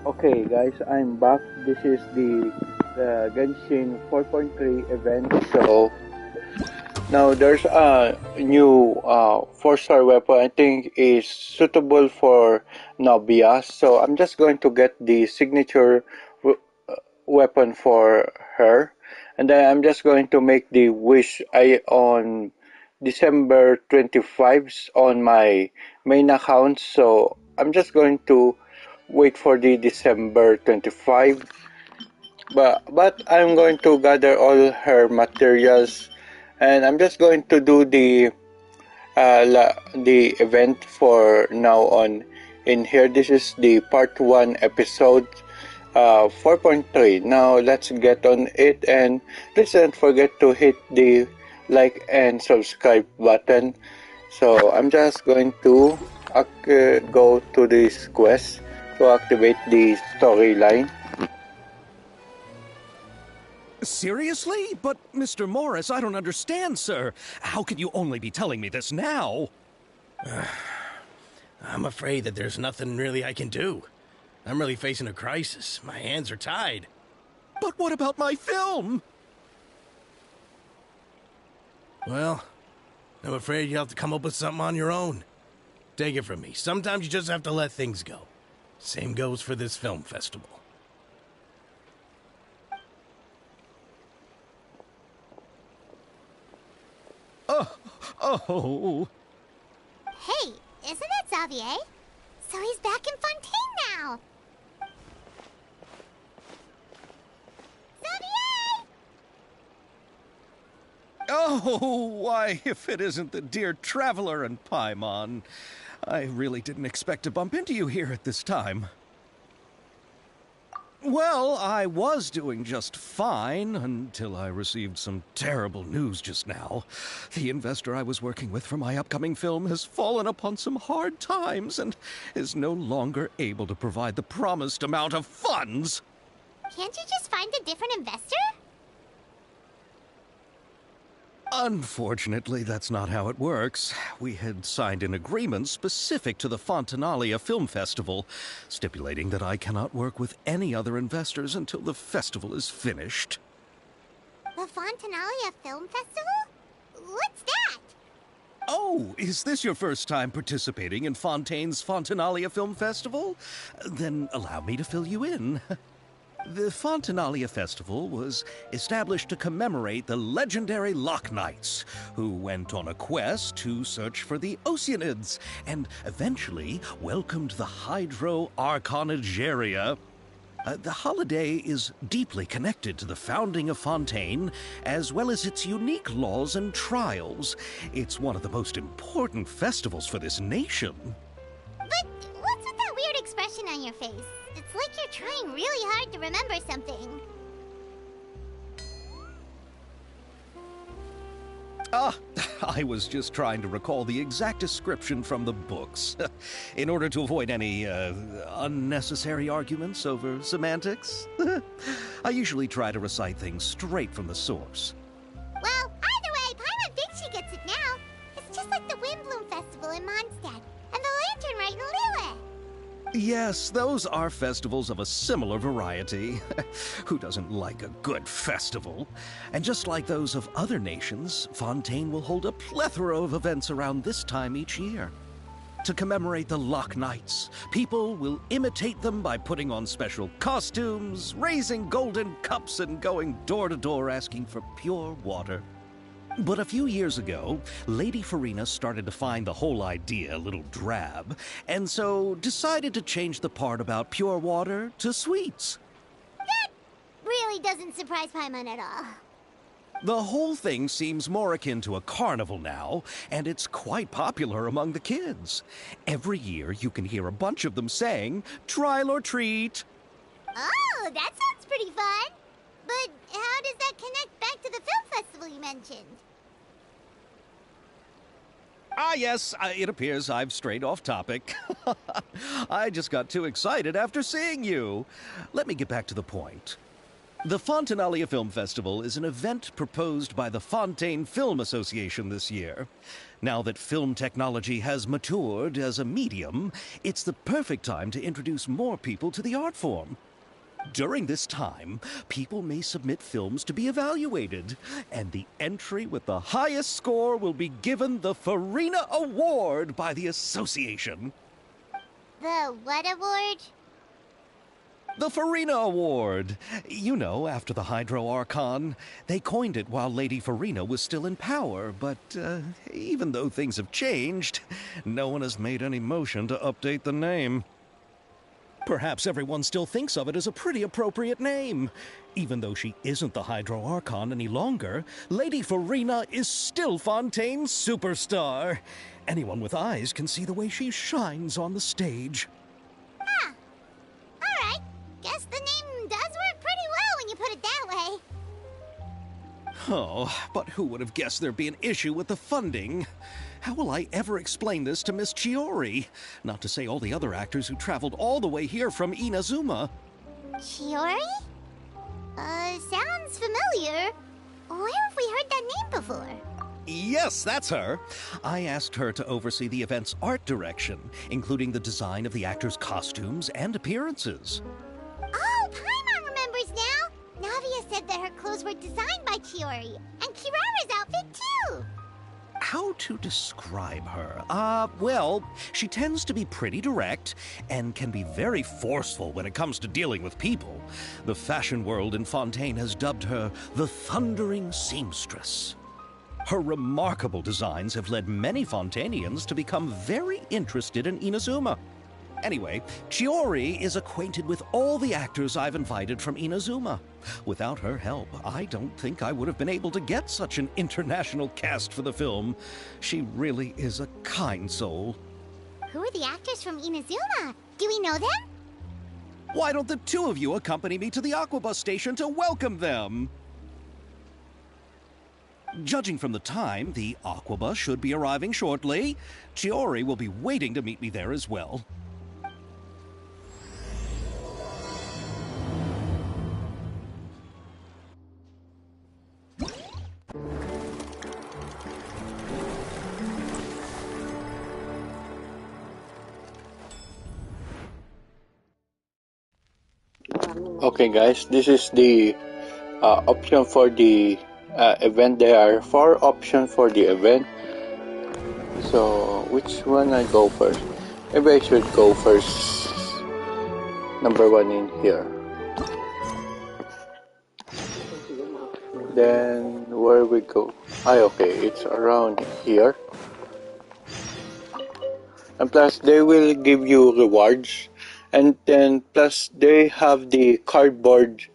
Okay, guys, I'm back. This is the Genshin 4.3 event. So now there's a new 4-star weapon. I think is suitable for Nobia. So I'm just going to get the signature weapon for her, and then I'm just going to make the wish I on December 25th on my main account. So I'm just going to wait for the December 25, but I'm going to gather all her materials, and I'm just going to do the event for now on in here. This is the part 1 episode 4.3. Now let's get on it, and please don't forget to hit the like and subscribe button. So I'm just going to go to this quest to activate the storyline. Seriously? But, Mr. Morris, I don't understand, sir. How can you only be telling me this now? I'm afraid that there's nothing really I can do. I'm really facing a crisis. My hands are tied. But what about my film? Well, I'm afraid you'll have to come up with something on your own. Take it from me. Sometimes you just have to let things go. Same goes for this film festival. Oh. Hey, isn't that Xavier? So he's back in Fontaine now! Xavier! Oh, why, if it isn't the dear Traveler and Paimon. I really didn't expect to bump into you here at this time. Well, I was doing just fine until I received some terrible news just now. The investor I was working with for my upcoming film has fallen upon some hard times and is no longer able to provide the promised amount of funds. Can't you just find a different investor? Unfortunately, that's not how it works. We had signed an agreement specific to the Fontanalia Film Festival, stipulating that I cannot work with any other investors until the festival is finished. The Fontanalia Film Festival? What's that? Oh, is this your first time participating in Fontaine's Fontanalia Film Festival? Then allow me to fill you in. The Fontanalia Festival was established to commemorate the legendary Loch Knights, who went on a quest to search for the Oceanids, and eventually welcomed the Hydro Arconageria. The holiday is deeply connected to the founding of Fontaine, as well as its unique laws and trials. It's one of the most important festivals for this nation. But what's with that weird expression on your face? It's like you're trying really hard to remember something. I was just trying to recall the exact description from the books, in order to avoid any unnecessary arguments over semantics. I usually try to recite things straight from the source. Well, either way, Paimon thinks she gets it now. It's just like the Windbloom Festival in Mondstadt, and the Lantern Rite in Lille. Yes, those are festivals of a similar variety. Who doesn't like a good festival? And just like those of other nations, Fontaine will hold a plethora of events around this time each year. To commemorate the Loch Knights, people will imitate them by putting on special costumes, raising golden cups, and going door to door asking for pure water. But a few years ago, Lady Farina started to find the whole idea a little drab, and so decided to change the part about pure water to sweets. That really doesn't surprise Paimon at all. The whole thing seems more akin to a carnival now, and it's quite popular among the kids. Every year you can hear a bunch of them saying, "Trial or treat." Oh, that sounds pretty fun. But how does that connect back to the film festival you mentioned? Yes, it appears I've strayed off topic. I just got too excited after seeing you. Let me get back to the point. The Fontanalia Film Festival is an event proposed by the Fontaine Film Association this year. Now that film technology has matured as a medium, it's the perfect time to introduce more people to the art form. During this time, people may submit films to be evaluated, and the entry with the highest score will be given the Farina Award by the association. The what award? The Farina Award. You know, after the Hydro Archon. They coined it while Lady Farina was still in power, but even though things have changed, no one has made any motion to update the name. Perhaps everyone still thinks of it as a pretty appropriate name. Even though she isn't the Hydro Archon any longer, Lady Farina is still Fontaine's superstar. Anyone with eyes can see the way she shines on the stage. Alright, guess the name does work pretty well when you put it that way. Oh, but who would have guessed there'd be an issue with the funding? How will I ever explain this to Miss Chiori? Not to say all the other actors who traveled all the way here from Inazuma. Chiori? Sounds familiar. Where have we heard that name before? Yes, that's her. I asked her to oversee the event's art direction, including the design of the actors' costumes and appearances. Oh, Paimon remembers now! Navia said that her clothes were designed by Chiori, and Kirara's outfit too! How to describe her? Well, she tends to be pretty direct and can be very forceful when it comes to dealing with people. The fashion world in Fontaine has dubbed her the Thundering Seamstress. Her remarkable designs have led many Fontainians to become very interested in Inazuma. Anyway, Chiori is acquainted with all the actors I've invited from Inazuma. Without her help, I don't think I would have been able to get such an international cast for the film. She really is a kind soul. Who are the actors from Inazuma? Do we know them? Why don't the two of you accompany me to the Aquabus station to welcome them? Judging from the time, the Aquabus should be arriving shortly. Chiori will be waiting to meet me there as well. Okay, guys, this is the option for the event. There are 4 options for the event. So, which one I go first? Maybe I should go first. Number 1 in here. Then, where we go? Okay, it's around here. And plus, they will give you rewards. And then, plus, they have the cardboard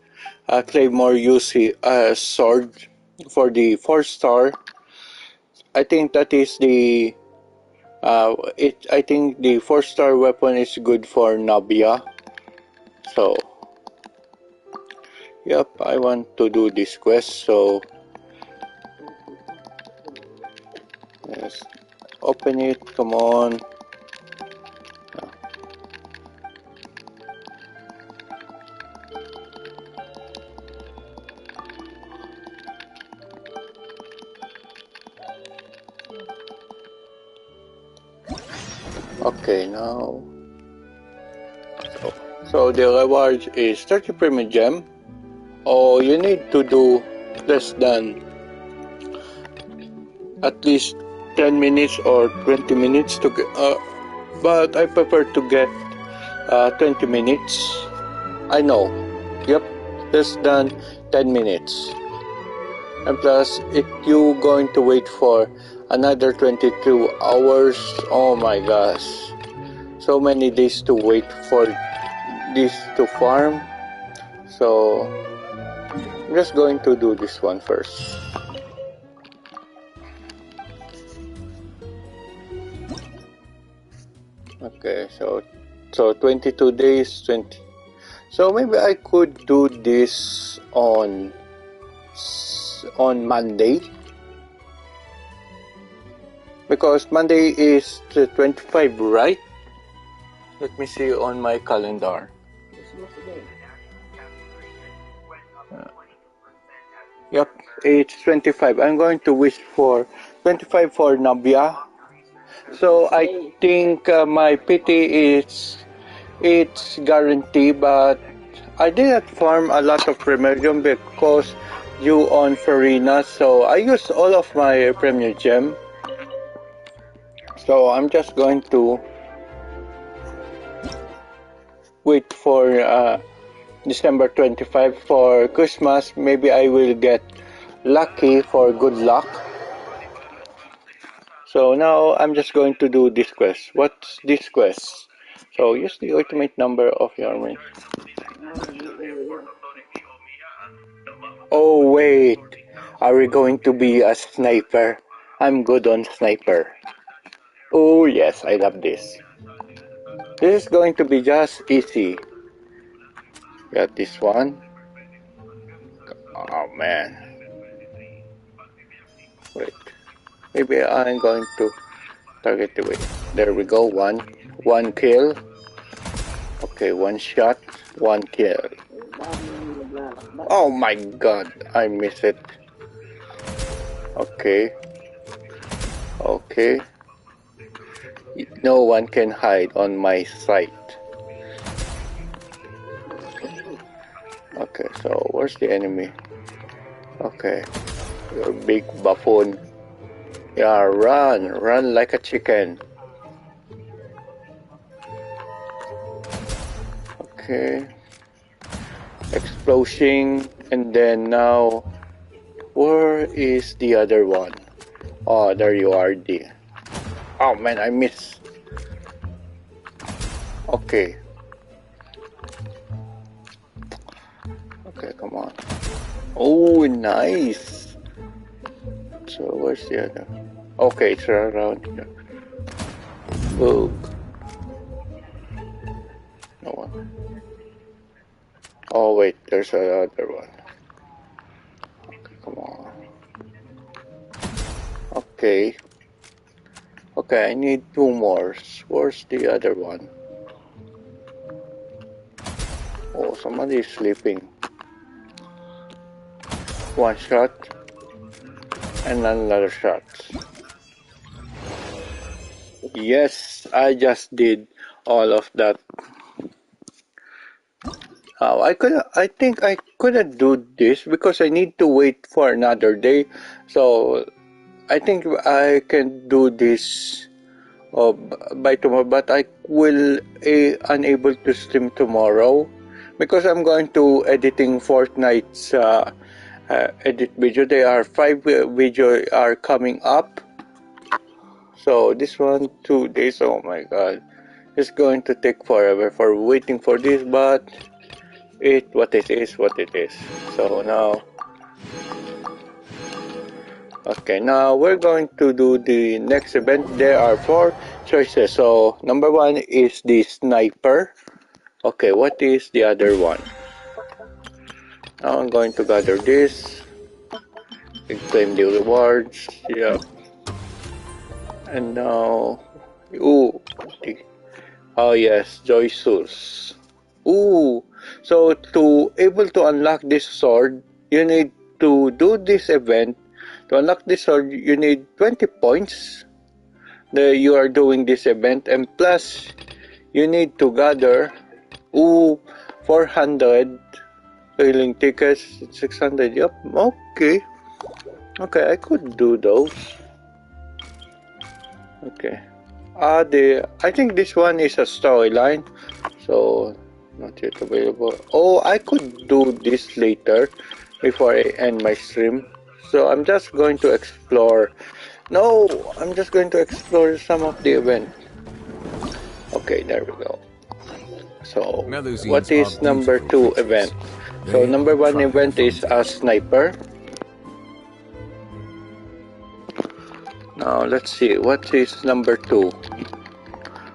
Claymore UC sword for the 4-star. I think that is the I think the 4-star weapon is good for Nabia. So, yep, I want to do this quest. So, yes, open it. Come on. Okay, now. So the reward is 30 premium gem. Oh, you need to do less than at least 10 minutes or 20 minutes to get. But I prefer to get 20 minutes. I know. Yep, less than 10 minutes. And plus, if you going to wait for another 22 hours, oh my gosh, so many days to wait for this to farm. So I'm just going to do this one first. Okay, so 22 days, 20. So maybe I could do this on Monday, because Monday is the 25, right? Let me see on my calendar. Yep, it's 25. I'm going to wish for 25 for Nabia. So I think my pity is it's guaranteed, but I didn't farm a lot of Primerium because you on Farina, so I used all of my Premier Gem. So I'm just going to wait for December 25 for Christmas. Maybe I will get lucky for good luck. So now I'm just going to do this quest. What's this quest? So use the ultimate number of your army. Oh wait, are we going to be a sniper? I'm good on sniper. Oh yes, I love this. This is going to be just easy. Got this one. Oh man. Wait. Maybe I'm going to target the way. There we go. One kill. Okay, one shot. One kill. Oh my god, I miss it. Okay. Okay. No one can hide on my sight. Okay, so where's the enemy? Okay. You're big buffoon. Yeah, run. Run like a chicken. Okay. Explosion. And then now, where is the other one? Oh, there you are, D. Oh man, I missed. Okay. Okay, come on. Oh, nice. So where's the other? Okay, it's around here. Boog. No one. Oh wait, there's another one. Okay, come on. Okay. Okay, I need two more. Where's the other one? Oh, somebody is sleeping. One shot. And another shot. Yes, I just did all of that. I think I couldn't do this because I need to wait for another day. So I think I can do this by tomorrow, but I will unable to stream tomorrow because I'm going to editing Fortnite's edit video. There are 5 video are coming up. So this one 2 days. Oh my god, it's going to take forever for waiting for this, but what it is what it is. So now. Okay, now we're going to do the next event. There are 4 choices. So, number 1 is the sniper. Okay, what is the other one? Now I'm going to gather this. Claim the rewards. Yeah. And now... Ooh. Oh yes, Joysus. Ooh. So, to able to unlock this sword, you need to do this event. To unlock this sword, you need 20 points. You are doing this event, and plus you need to gather 400 failing tickets, 600. Yep, okay. I could do those. Okay. I think this one is a storyline, so not yet available. Oh, I could do this later before I end my stream. So I'm just going to explore. No, I'm just going to explore some of the event. Okay, there we go. So, what is number 2 event? So, number 1 event is a sniper. Now, let's see. What is number 2?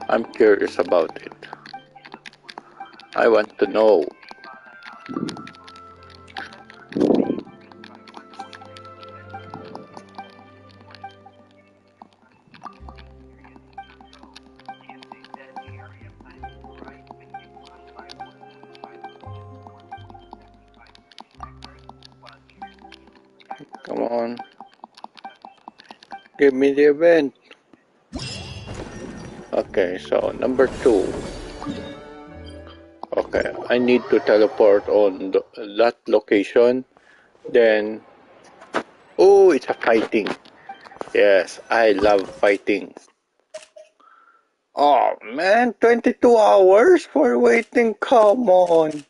I'm curious about it. I want to know. on. Give me the event. Okay, so number 2. Okay, I need to teleport on that location. Then, oh, it's a fighting. Yes, I love fighting. Oh man, 22 hours for waiting. Come on.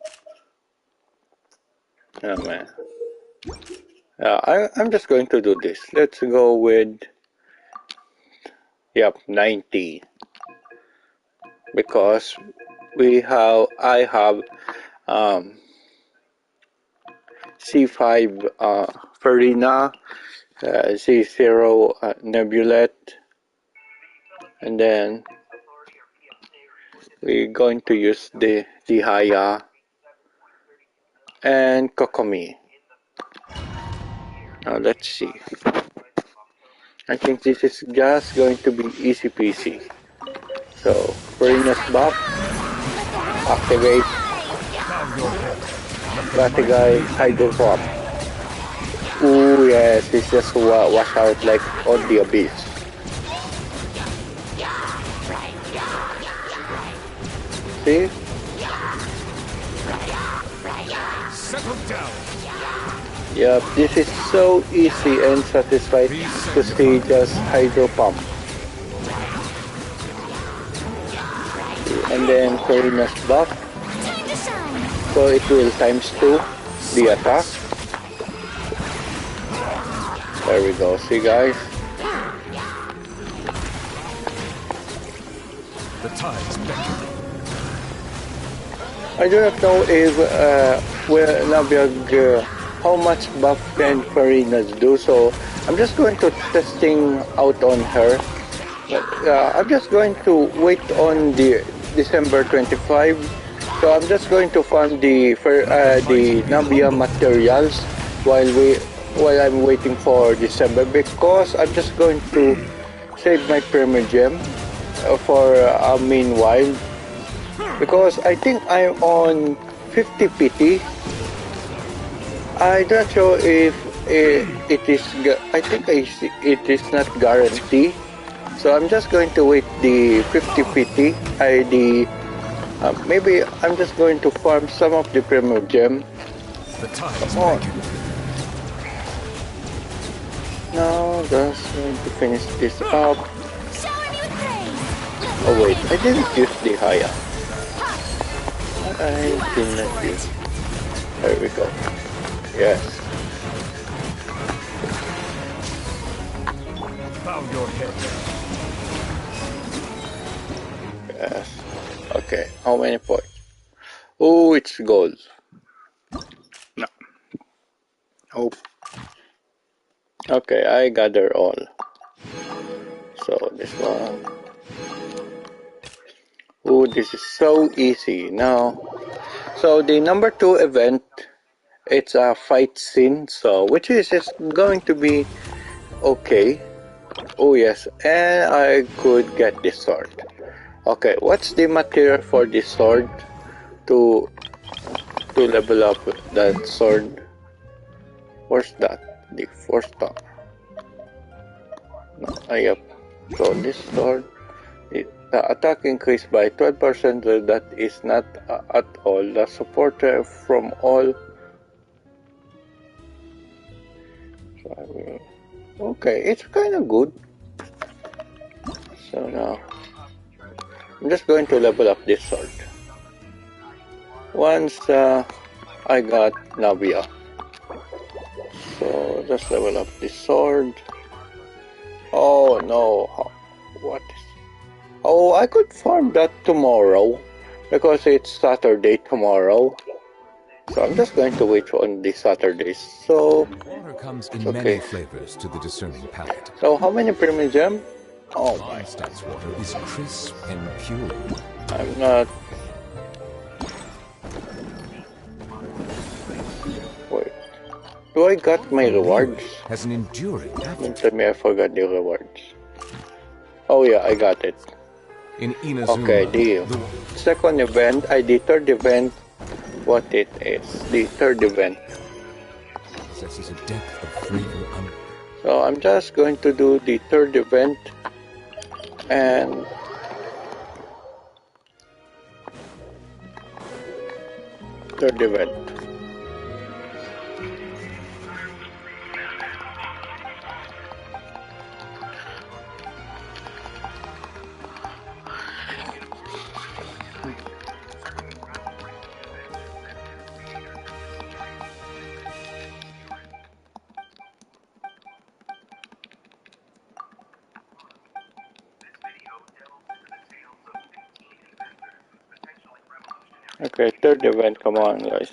Oh man. I'm just going to do this. Let's go with, yep, 90. Because I have C5 Farina, C0 Nebulet, and then we're going to use the Haya and Kokomi. Now let's see. I think this is just going to be easy peasy. So, Farina's buff, activate, Batigai Hydro Swap. Ooh yes, it's just wash out like on the abyss. See? Settle down. Yep, this is so easy and satisfied to see just Hydro Pump. And then Farina's buff, so it will times 2 the attack. There we go, see guys? The tide's beckoning. I do not know if how much buff can Farina's do, so I'm just going to testing out on her. I'm just going to wait on the December 25, so I'm just going to farm the Nabia materials while I'm waiting for December, because I'm just going to save my Premier Gem for meanwhile, because I think I'm on 50 PT. I'm not sure if it is, I think it is not guaranteed. So I'm just going to wait the 50 PT. Maybe I'm just going to farm some of the Premier Gem. The tide's beckoning. Now just going to finish this up. Oh wait, I didn't use the Haya. I did not use. There we go. Yes. Bow your head. Yes. Okay. How many points? Oh, it's gold. No. Oh. Okay, I gather all. So this one. Oh, this is so easy now. So the number 2 event, it's a fight scene, so which is going to be okay. Oh yes, and I could get this sword. Okay, what's the material for this sword to level up that sword? Where's that? The 4-star. No, yep. So this sword, the attack increased by 12%. That is not at all. The supporter from all. So I will. Okay, it's kind of good. So now I'm just going to level up this sword. Once I got Navia. So just level up this sword. Oh no, what is... Oh, I could farm that tomorrow because it's Saturday tomorrow. So I'm just going to wait on the Saturdays. So Water comes in many flavors to the discerning palate. so how many premium gem? Oh my, Einstein's water is crisp and pure. I'm not. Wait, do I got my rewards? Has an enduring Don't aftertaste. tell me I forgot the rewards. Oh yeah, I got it. In Inazuma, Okay, the second event, the third event, what it is, the third event. possesses a depth of flavor So I'm just going to do the third event and third event. Okay, third event, come on guys.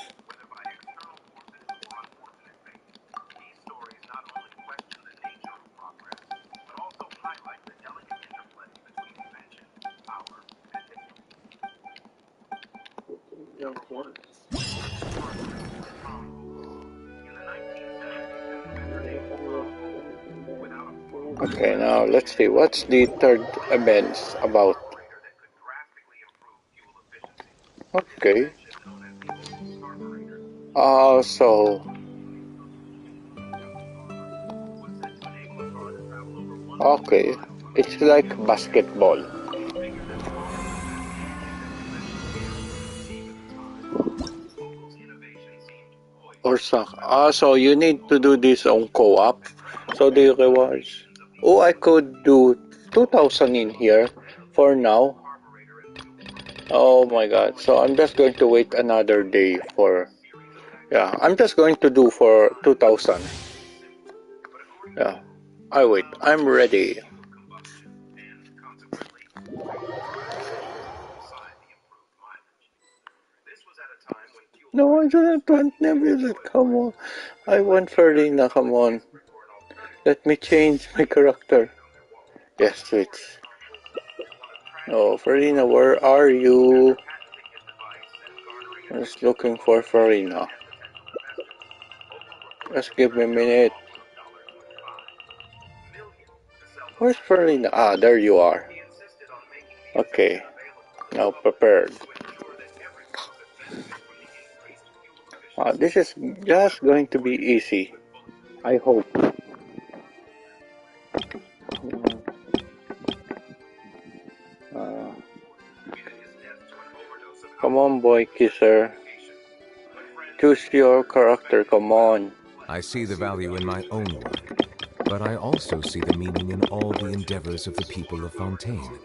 Okay, now let's see, what's the third event about? Okay. So okay, it's like basketball or soccer. So you need to do this on co-op. So the rewards. Oh, I could do 2,000 in here for now. Oh my god. So I'm just going to wait another day for. Yeah, I'm just going to do for 2,000. Yeah, I wait. I'm ready. No, I don't want Nebula. Come on. I want Farina. Come on. Let me change my character. Yes, switch. Oh, Farina, where are you? I'm just looking for Farina. Just give me a minute. Where's Farina? Ah, there you are. Okay, now prepared. This is just going to be easy. I hope. Uh, Come on, boy kisser. Choose your character, come on. I see the value in my own work, but I also see the meaning in all the endeavors of the people of Fontaine.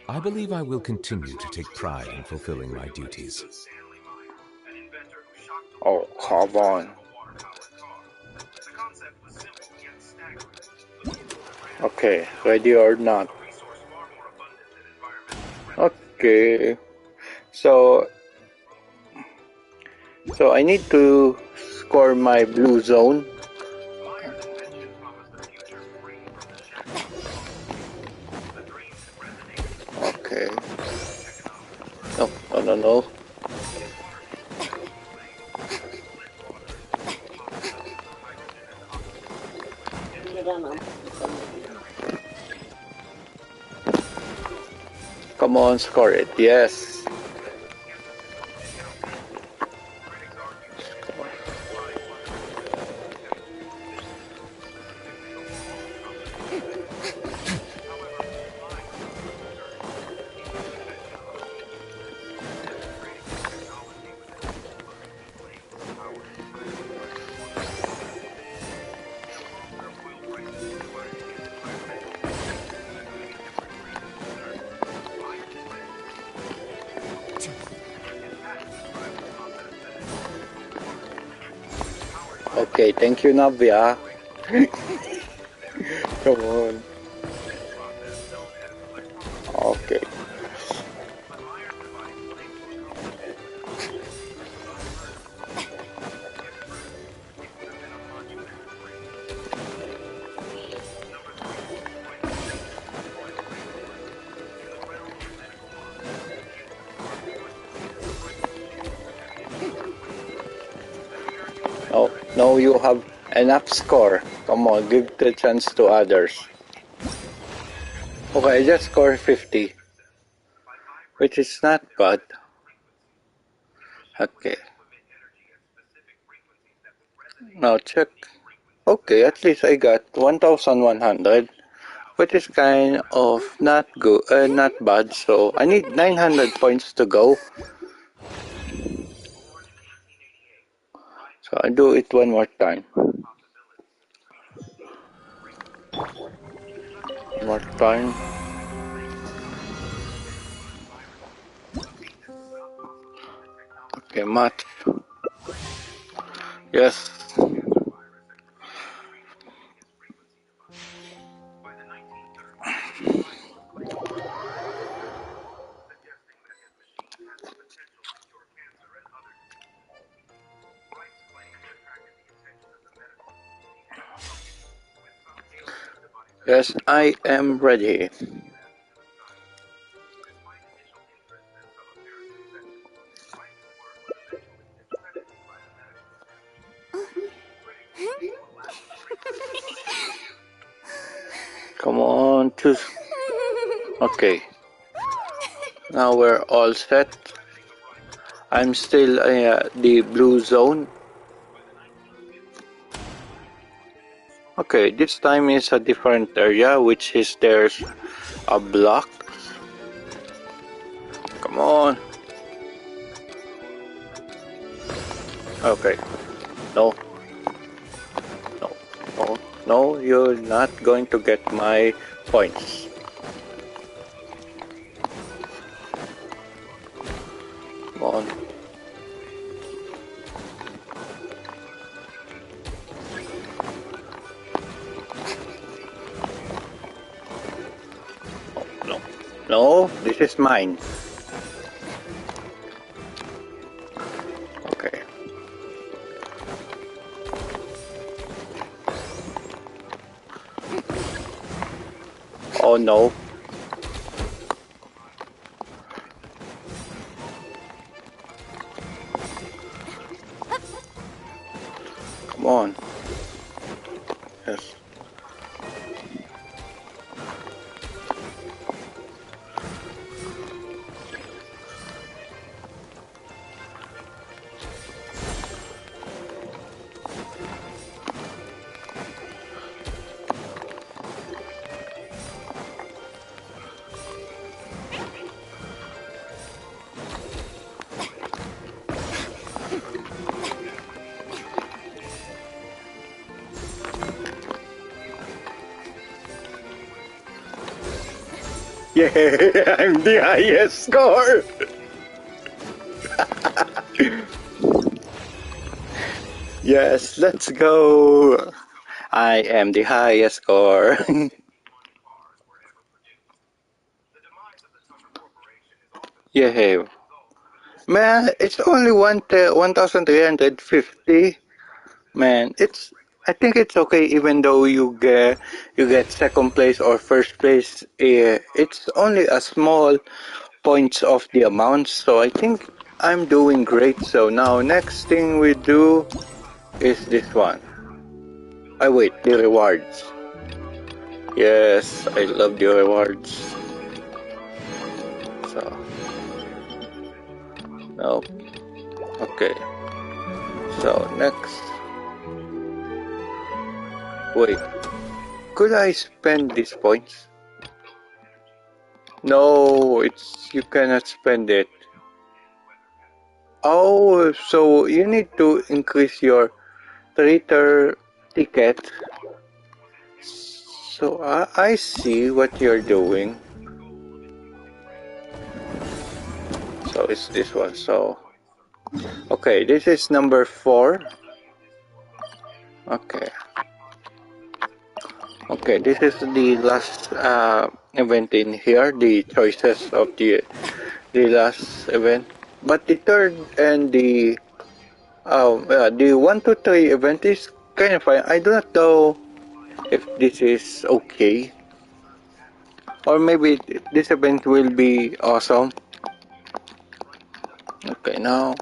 I believe I will continue to take pride in fulfilling my duties. Oh, come on. Okay, ready or not. Okay, so I need to score my blue zone. Okay. No, no, no, no. Come on, score it. Yes. Okay, thank you, Navya. Come on. Okay. Oh, no, you have enough score. Come on, give the chance to others. Okay, I just scored 50, which is not bad. Okay. Now check. Okay, at least I got 1,100, which is kind of not good, not bad. So I need 900 points to go. So I do it one more time. More time. Okay, match. Yes. Yes, I am ready. Come on, choose. Okay, now we're all set. I'm still the blue zone. Okay, this time is a different area, which is there's a block. Come on. Okay. No. No. No. No, you're not going to get my points. Come on. No. No, this is mine. Okay. Oh no. Come on. Yes. Yeah, I'm the highest score. Yes, let's go. I am the highest score. Yeah. Man, it's only 1,350. Man, it's. I think it's okay even though you get second place or first place. It's only a small points of the amount, so I think I'm doing great. So now next thing we do is this one. I wait the rewards. Yes, I love the rewards. So no, okay. So next, wait. Could I spend these points? No, it's you cannot spend it. Oh, so you need to increase your theater ticket. So I see what you're doing. So it's this one. So okay, this is number 4. Okay. Okay, this is the last event in here. The choices of the last event. But the third and the 1 to 3 event is kind of fine. I do not know if this is okay. Or maybe this event will be awesome. Okay, now.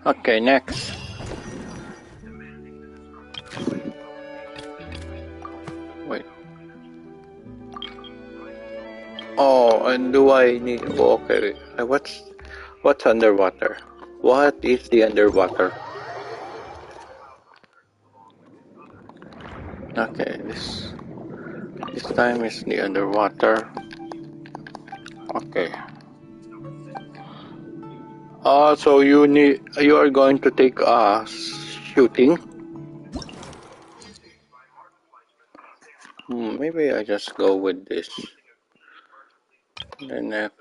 Okay, next. Wait. Oh, and do I need... Oh, okay. What's underwater? What is the underwater? Okay, this time is the underwater. Okay. So you are going to take shooting. Maybe I just go with this. The next.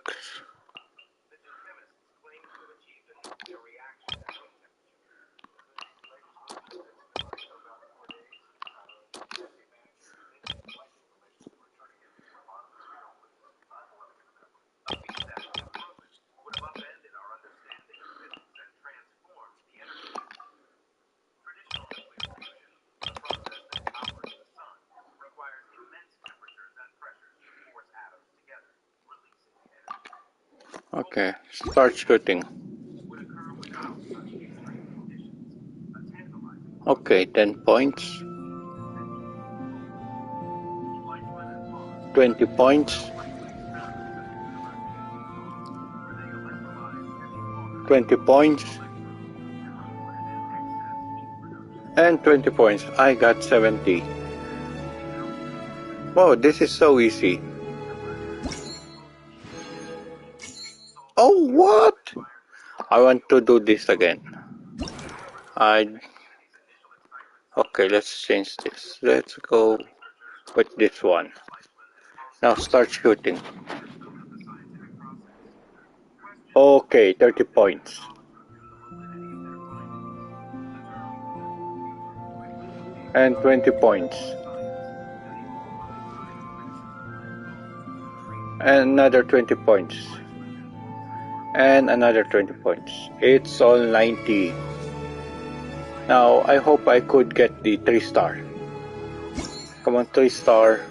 Okay, start shooting. Okay, 10 points. 20 points. 20 points. And 20 points. I got 70. Wow, this is so easy. Oh, what? I want to do this again. Okay, let's change this. Let's go with this one. Now start shooting. Okay, 30 points. And 20 points. And another 20 points. And another 20 points. It's all 90. Now, I hope I could get the 3-star. Come on, 3-star.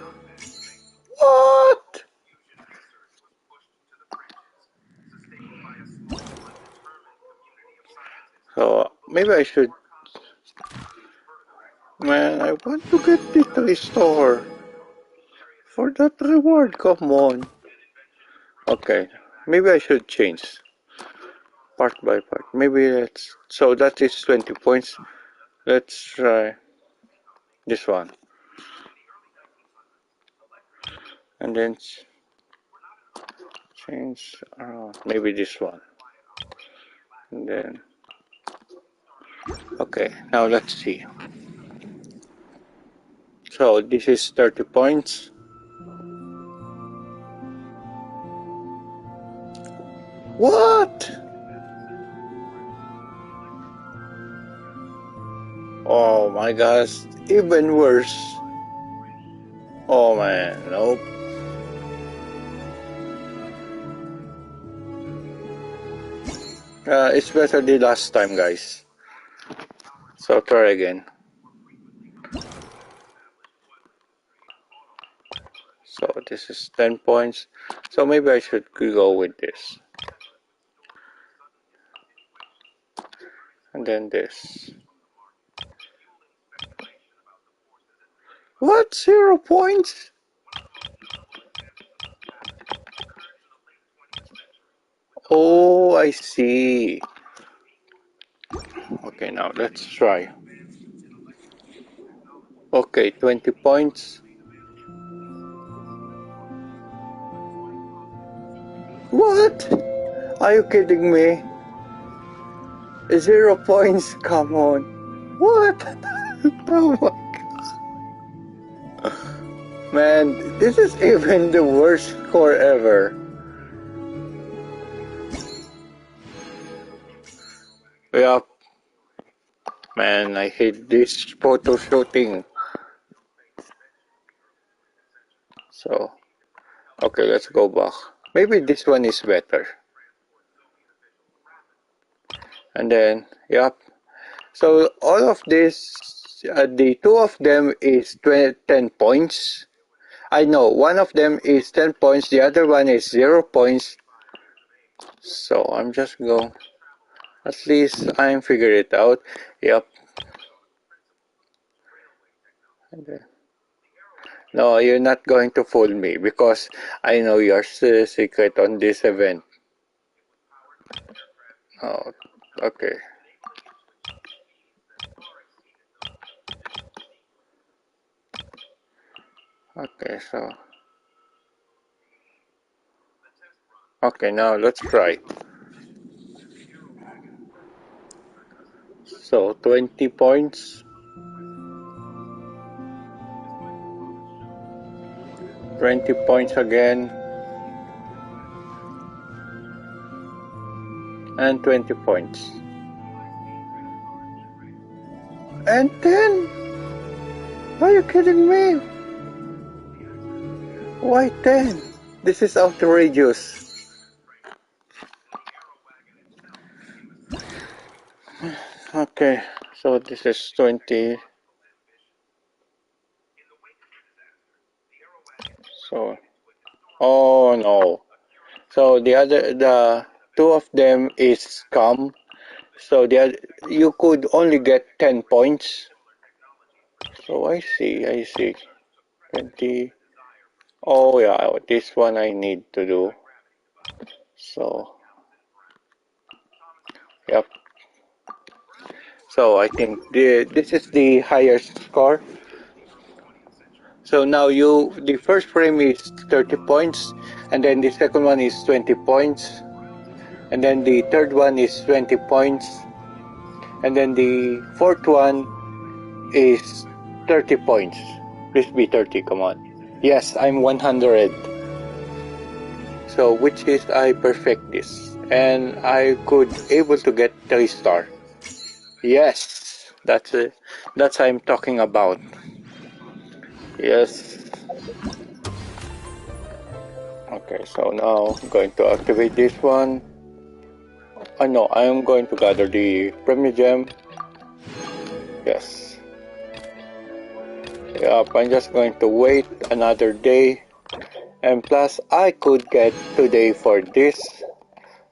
What? So, maybe I should... Man, I want to get the 3-star. For that reward, come on. Okay, maybe I should change. Part by part. Maybe let's... So that is 20 points. Let's try this one. And then change around. Maybe this one. And then... Okay, now let's see. So this is 30 points. What? Oh my gosh, even worse. Oh man, nope. It's better the last time, guys. So try again. So this is 10 points. So maybe I should go with this. And then this. What? 0 points? Oh, I see. Okay, now let's try. Okay, 20 points. What? Are you kidding me? 0 points? Come on. What? Oh my god. Man, this is even the worst score ever. Yup. Man, I hate this photo shooting. So, okay, let's go back. Maybe this one is better. And then, yup. So, all of this, the two of them is 10 points. I know, one of them is 10 points, the other one is 0 points. So, I'm just going... At least I'm figuring it out. Yep. No, you're not going to fool me because I know your secret on this event. Oh, okay. Okay, so. Okay, now let's try. So, 20 points. 20 points again. And 20 points. And 10? Are you kidding me? Why 10? This is outrageous. Okay, so this is 20. So, oh no. So the two of them is scum. So you could only get 10 points. So I see. 20. Oh yeah, this one I need to do. So, yep. So I think this is the highest score. So now the first frame is 30 points, and then the second one is 20 points, and then the third one is 20 points, and then the fourth one is 30 points. Please be 30, come on. Yes, I'm 100. So which is I perfect this, and I could able to get 3-star. Yes, that's it. That's what I'm talking about. Yes. Okay, so now I'm going to activate this one. I know I am going to gather the Premier Gem. Yes. Yep, I'm just going to wait another day. And plus, I could get today for this.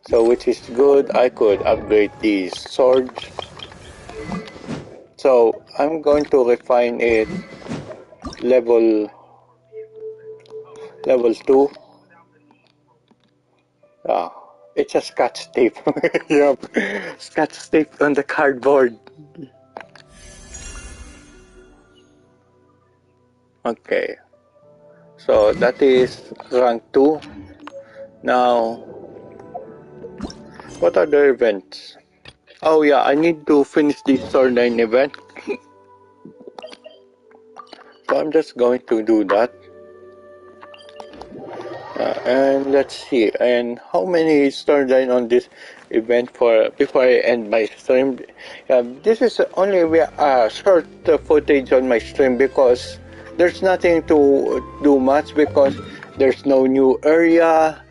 So, which is good. I could upgrade the sword. So, I'm going to refine it level 2. Ah, it's a scotch tape. Yep, scotch tape on the cardboard. Okay, so that is rank 2. Now, what are the events? Oh yeah, I need to finish the storyline event. So I'm just going to do that. And let's see, and how many storyline on this event for before I end my stream. This is only a short footage on my stream because there's nothing to do much because there's no new area.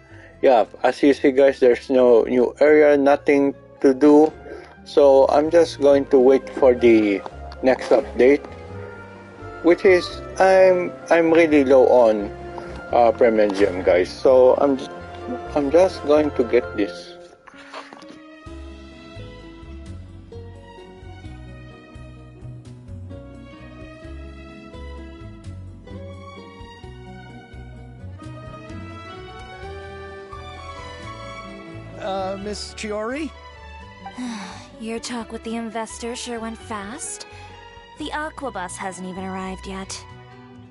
Yeah, as you see guys, there's no new area, nothing to do. So I'm just going to wait for the next update, which is I'm really low on Premium Gem, guys. So I'm just going to get this. Miss Chiori? Your talk with the investor sure went fast. The Aquabus hasn't even arrived yet.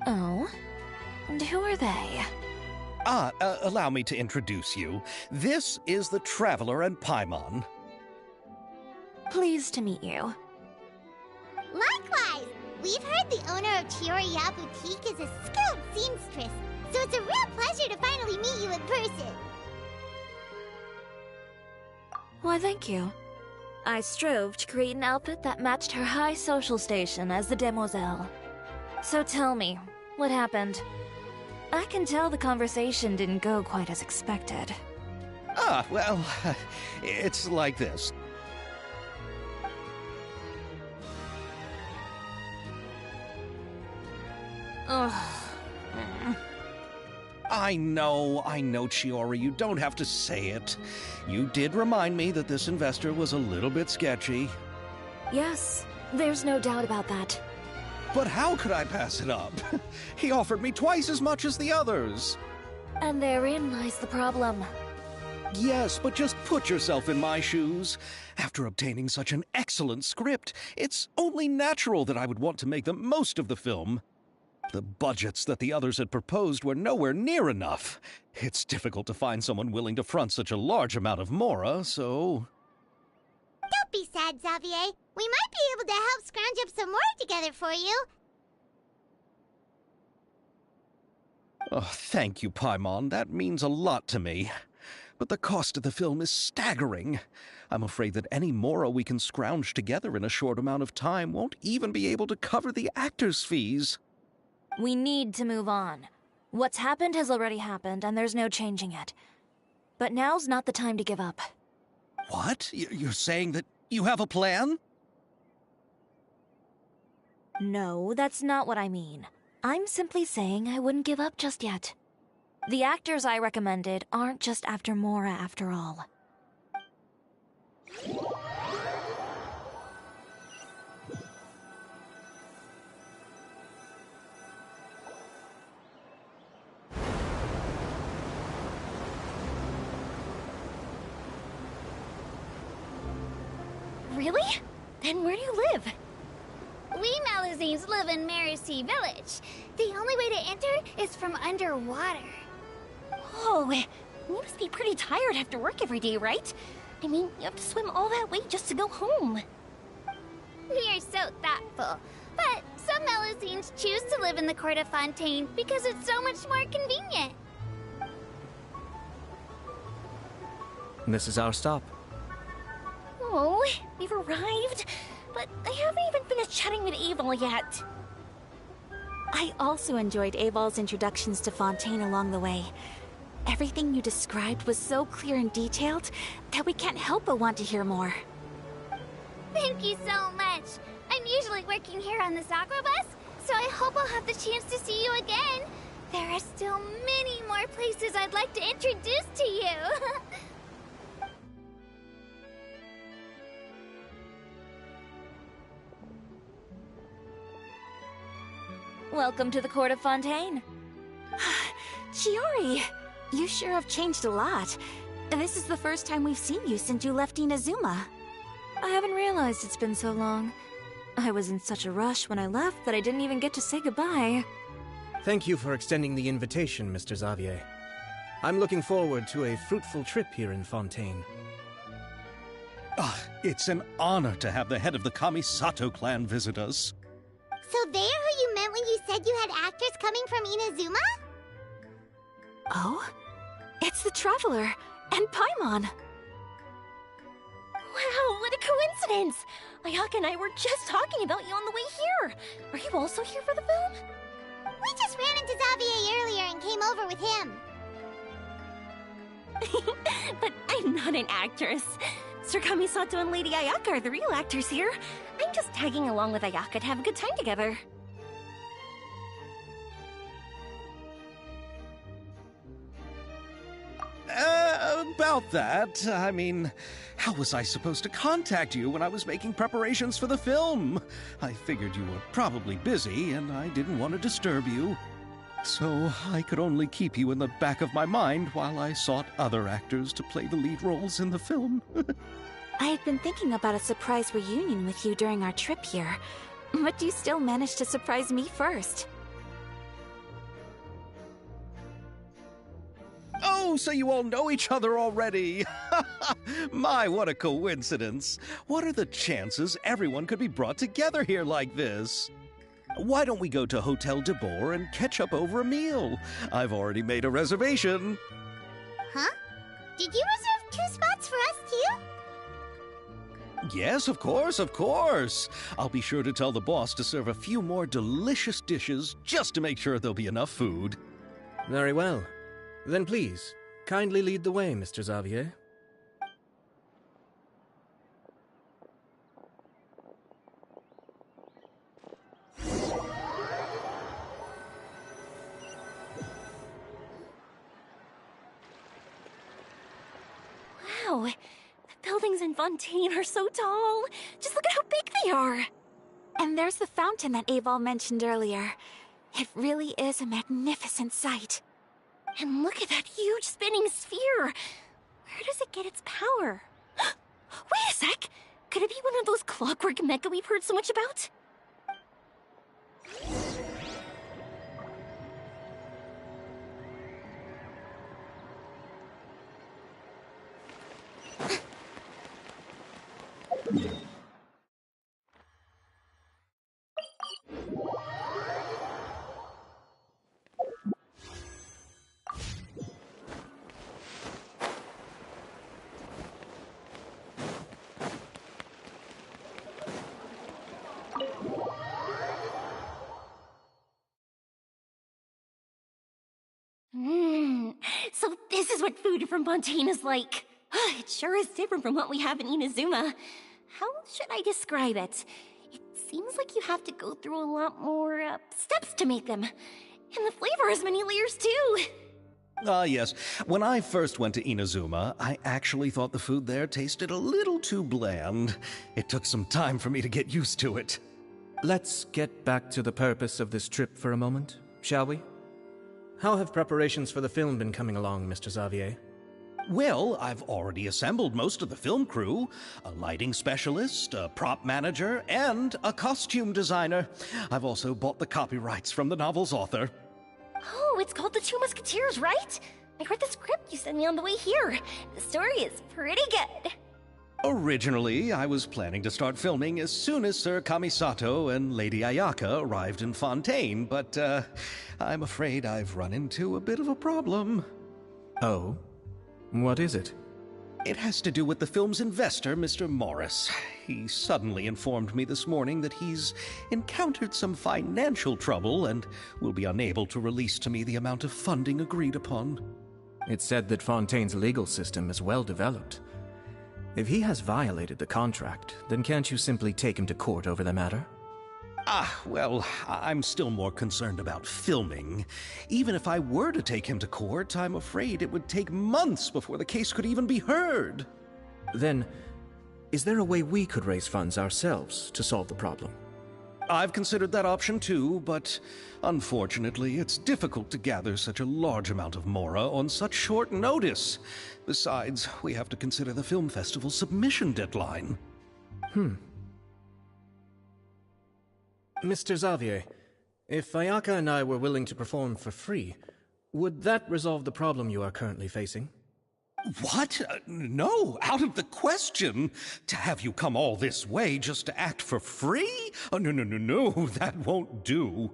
Oh? And who are they? Allow me to introduce you. This is the Traveler and Paimon. Pleased to meet you. Likewise! We've heard the owner of Chioriya Boutique is a skilled seamstress, so it's a real pleasure to finally meet you in person. Why, thank you. I strove to create an outfit that matched her high social station as the demoiselle. So tell me, what happened? I can tell the conversation didn't go quite as expected. Well, it's like this. Ugh. I know, Chiori, you don't have to say it. You did remind me that this investor was a little bit sketchy. Yes, there's no doubt about that. But how could I pass it up? He offered me twice as much as the others. And therein lies the problem. Yes, but just put yourself in my shoes. After obtaining such an excellent script, it's only natural that I would want to make the most of the film. The budgets that the others had proposed were nowhere near enough. It's difficult to find someone willing to front such a large amount of mora, so... Don't be sad, Xavier. We might be able to help scrounge up some more together for you. Oh, thank you, Paimon. That means a lot to me. But the cost of the film is staggering. I'm afraid that any mora we can scrounge together in a short amount of time won't even be able to cover the actors' fees. We need to move on. What's happened has already happened, and there's no changing it. But now's not the time to give up. What? You're saying that you have a plan? No, that's not what I mean. I'm simply saying I wouldn't give up just yet. The actors I recommended aren't just after Mora after all. Really? Then where do you live? We Malazines live in Marcy Village. The only way to enter is from underwater. Oh, you must be pretty tired after work every day, right? I mean, you have to swim all that way just to go home. We are so thoughtful. But some Malazines choose to live in the Court of Fontaine because it's so much more convenient. This is our stop. Oh, we've arrived, but I haven't even finished chatting with Aval yet. I also enjoyed Aval's introductions to Fontaine along the way. Everything you described was so clear and detailed that we can't help but want to hear more. Thank you so much. I'm usually working here on the Sakura bus, so I hope I'll have the chance to see you again. There are still many more places I'd like to introduce to you. Welcome to the Court of Fontaine. Chiori, you sure have changed a lot. This is the first time we've seen you since you left Inazuma. I haven't realized it's been so long. I was in such a rush when I left that I didn't even get to say goodbye. Thank you for extending the invitation, Mr. Xavier. I'm looking forward to a fruitful trip here in Fontaine. It's an honor to have the head of the Kamisato clan visit us. So they're who you meant when you said you had actors coming from Inazuma? Oh? It's the Traveler and Paimon. Wow, what a coincidence! Ayaka and I were just talking about you on the way here. Are you also here for the film? We just ran into Xavier earlier and came over with him. But I'm not an actress. Sir Kamisato and Lady Ayaka are the real actors here. I'm just tagging along with Ayaka to have a good time together. About that, I mean, how was I supposed to contact you when I was making preparations for the film? I figured you were probably busy, and I didn't want to disturb you. So I could only keep you in the back of my mind while I sought other actors to play the lead roles in the film. I had been thinking about a surprise reunion with you during our trip here, but you still managed to surprise me first. Oh, so you all know each other already! My, what a coincidence! What are the chances everyone could be brought together here like this? Why don't we go to Hotel de Boer and catch up over a meal? I've already made a reservation. Huh? Did you reserve 2 spots for us too? Yes, of course, of course. I'll be sure to tell the boss to serve a few more delicious dishes just to make sure there'll be enough food. Very well. Then please, kindly lead the way, Mr. Xavier. Wow, the buildings in Fontaine are so tall. Just look at how big they are. And there's the fountain that Aval mentioned earlier. It really is a magnificent sight. And look at that huge spinning sphere. Where does it get its power? Wait a sec! Could it be one of those clockwork mecha we've heard so much about? So this is what food from Fontaine is like. It sure is different from what we have in Inazuma. How should I describe it? It seems like you have to go through a lot more steps to make them. And the flavor has many layers too. Ah, yes. When I first went to Inazuma, I actually thought the food there tasted a little too bland. It took some time for me to get used to it. Let's get back to the purpose of this trip for a moment, shall we? How have preparations for the film been coming along, Mr. Xavier? Well, I've already assembled most of the film crew. A lighting specialist, a prop manager, and a costume designer. I've also bought the copyrights from the novel's author. Oh, it's called The Two Musketeers, right? I read the script you sent me on the way here. The story is pretty good. Originally, I was planning to start filming as soon as Sir Kamisato and Lady Ayaka arrived in Fontaine, but I'm afraid I've run into a bit of a problem. Oh? What is it? It has to do with the film's investor, Mr. Morris. He suddenly informed me this morning that he's encountered some financial trouble and will be unable to release to me the amount of funding agreed upon. It's said that Fontaine's legal system is well developed. If he has violated the contract, then can't you simply take him to court over the matter? Well, I'm still more concerned about filming. Even if I were to take him to court, I'm afraid it would take months before the case could even be heard. Then, is there a way we could raise funds ourselves to solve the problem? I've considered that option too, but unfortunately, it's difficult to gather such a large amount of mora on such short notice. Besides, we have to consider the film festival's submission deadline. Mr. Xavier, if Ayaka and I were willing to perform for free, would that resolve the problem you are currently facing? What? No, out of the question. To have you come all this way just to act for free? Oh, no, that won't do.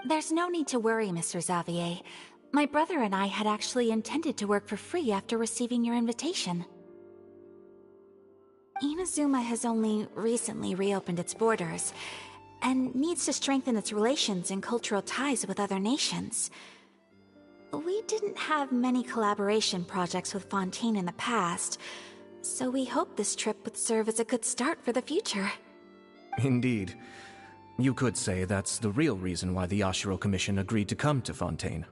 There's no need to worry, Mr. Xavier. My brother and I had actually intended to work for free after receiving your invitation. Inazuma has only recently reopened its borders, and needs to strengthen its relations and cultural ties with other nations. We didn't have many collaboration projects with Fontaine in the past, so we hoped this trip would serve as a good start for the future. Indeed. You could say that's the real reason why the Yashiro Commission agreed to come to Fontaine.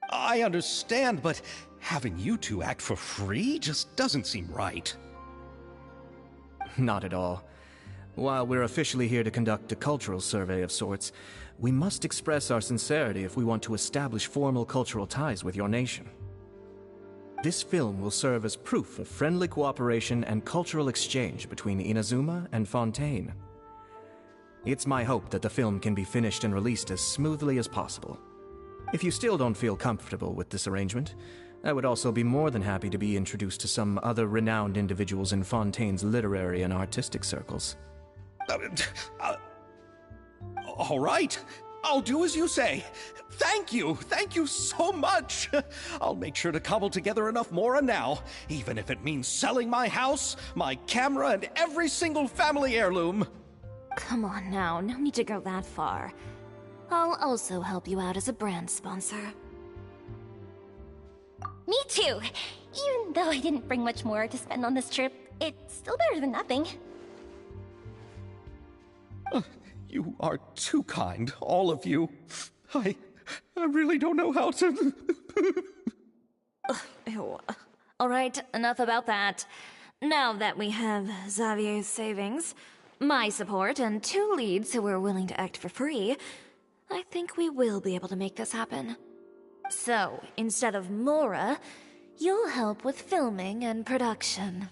I understand, but having you two act for free just doesn't seem right. Not at all. While we're officially here to conduct a cultural survey of sorts, we must express our sincerity if we want to establish formal cultural ties with your nation. This film will serve as proof of friendly cooperation and cultural exchange between Inazuma and Fontaine. It's my hope that the film can be finished and released as smoothly as possible. If you still don't feel comfortable with this arrangement, I would also be more than happy to be introduced to some other renowned individuals in Fontaine's literary and artistic circles. All right, I'll do as you say. Thank you so much. I'll make sure to cobble together enough mora now, even if it means selling my house, my camera, and every single family heirloom. Come on now, no need to go that far. I'll also help you out as a brand sponsor. Me too! Even though I didn't bring much more to spend on this trip, it's still better than nothing. You are too kind, all of you. I really don't know how to... Ew. Alright, enough about that. Now that we have Xavier's savings, my support, and 2 leads who are willing to act for free, I think we will be able to make this happen. So, instead of Mora, you'll help with filming and production.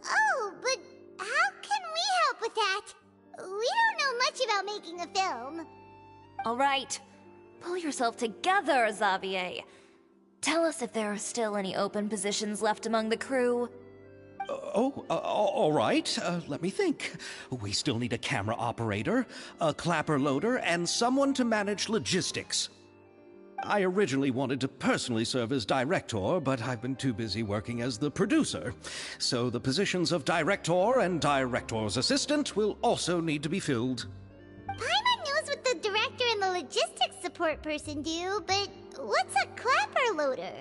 Oh, but how can we help with that? We don't know much about making a film. Alright, pull yourself together, Xavier. Tell us if there are still any open positions left among the crew. All right. Let me think. We still need a camera operator, a clapper loader, and someone to manage logistics. I originally wanted to personally serve as director, but I've been too busy working as the producer. So the positions of director and director's assistant will also need to be filled. Paimon knows what the director and the logistics support person do, but what's a clapper loader?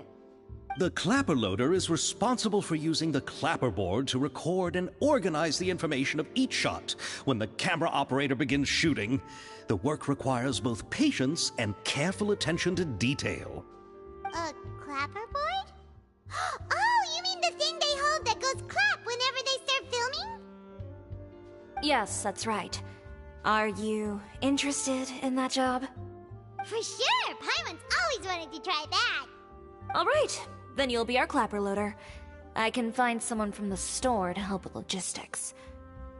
The clapper loader is responsible for using the clapperboard to record and organize the information of each shot when the camera operator begins shooting. The work requires both patience and careful attention to detail. A clapperboard? Oh, you mean the thing they hold that goes clap whenever they start filming? Yes, that's right. Are you interested in that job? For sure! Paimon's always wanted to try that! Alright, then you'll be our clapper loader. I can find someone from the store to help with logistics.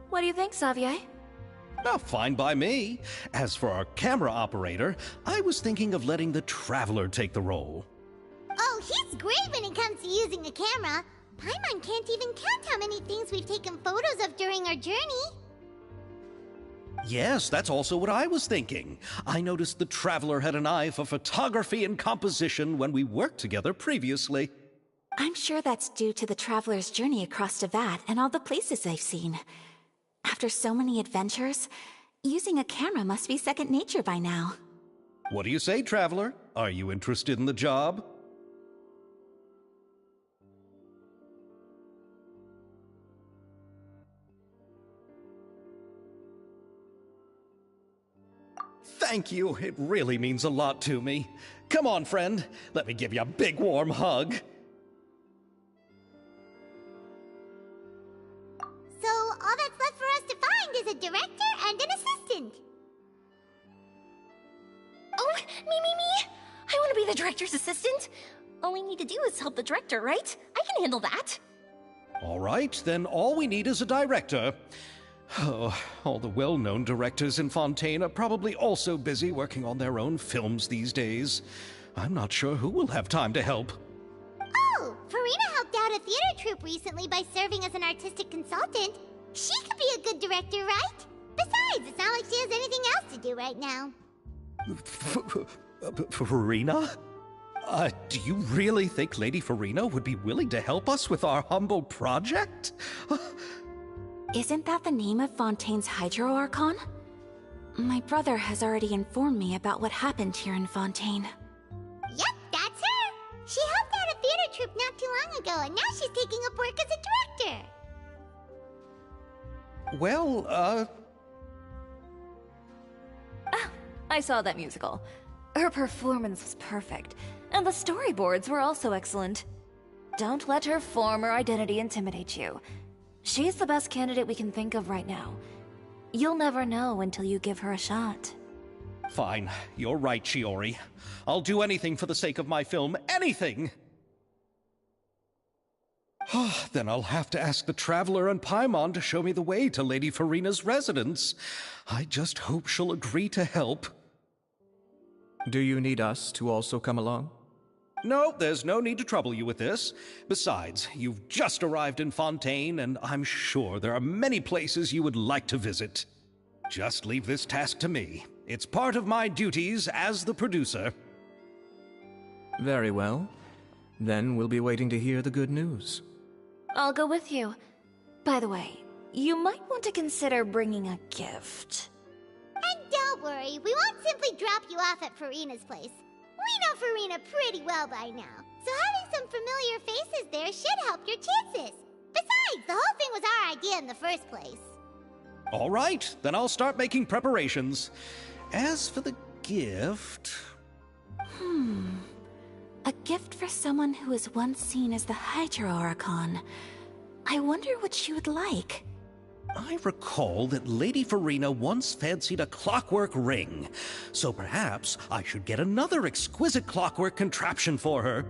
What do you think, Xavier? Oh, fine by me. As for our camera operator, I was thinking of letting the Traveler take the role. Oh, he's great when it comes to using a camera. Paimon can't even count how many things we've taken photos of during our journey. Yes, that's also what I was thinking. I noticed the Traveler had an eye for photography and composition when we worked together previously. I'm sure that's due to the traveler's journey across Tevat and all the places they've seen. After so many adventures, using a camera must be second nature by now. What do you say, Traveler? Are you interested in the job? Thank you. It really means a lot to me. Come on, friend. Let me give you a big warm hug. So all that's left for us to find is a director and an assistant. Oh, me! I want to be the director's assistant. All we need to do is help the director, right? I can handle that. All right, then all we need is a director. Oh, all the well-known directors in Fontaine are probably also busy working on their own films these days. I'm not sure who will have time to help. Oh, Farina helped out a theater troupe recently by serving as an artistic consultant. She could be a good director, right? Besides, it's not like she has anything else to do right now. Farina? Do you really think Lady Farina would be willing to help us with our humble project? Isn't that the name of Fontaine's Hydro Archon? My brother has already informed me about what happened here in Fontaine. Yep, that's her. She helped out a theater troupe not too long ago, and now she's taking up work as a director. Well, I saw that musical. Her performance was perfect, and the storyboards were also excellent. Don't let her former identity intimidate you. She's the best candidate we can think of right now. You'll never know until you give her a shot. Fine. You're right, Shiori. I'll do anything for the sake of my film. Anything! Then I'll have to ask the Traveler and Paimon to show me the way to Lady Farina's residence. I just hope she'll agree to help. Do you need us to also come along? No, there's no need to trouble you with this. Besides, you've just arrived in Fontaine, and I'm sure there are many places you would like to visit. Just leave this task to me. It's part of my duties as the producer. Very well. Then we'll be waiting to hear the good news. I'll go with you. By the way, you might want to consider bringing a gift. And don't worry, we won't simply drop you off at Farina's place. We know Farina pretty well by now, so having some familiar faces there should help your chances. Besides, the whole thing was our idea in the first place. All right, then I'll start making preparations. As for the gift... A gift for someone who was once seen as the Hydra Oricon. I wonder what she would like. I recall that Lady Farina once fancied a clockwork ring, so perhaps I should get another exquisite clockwork contraption for her.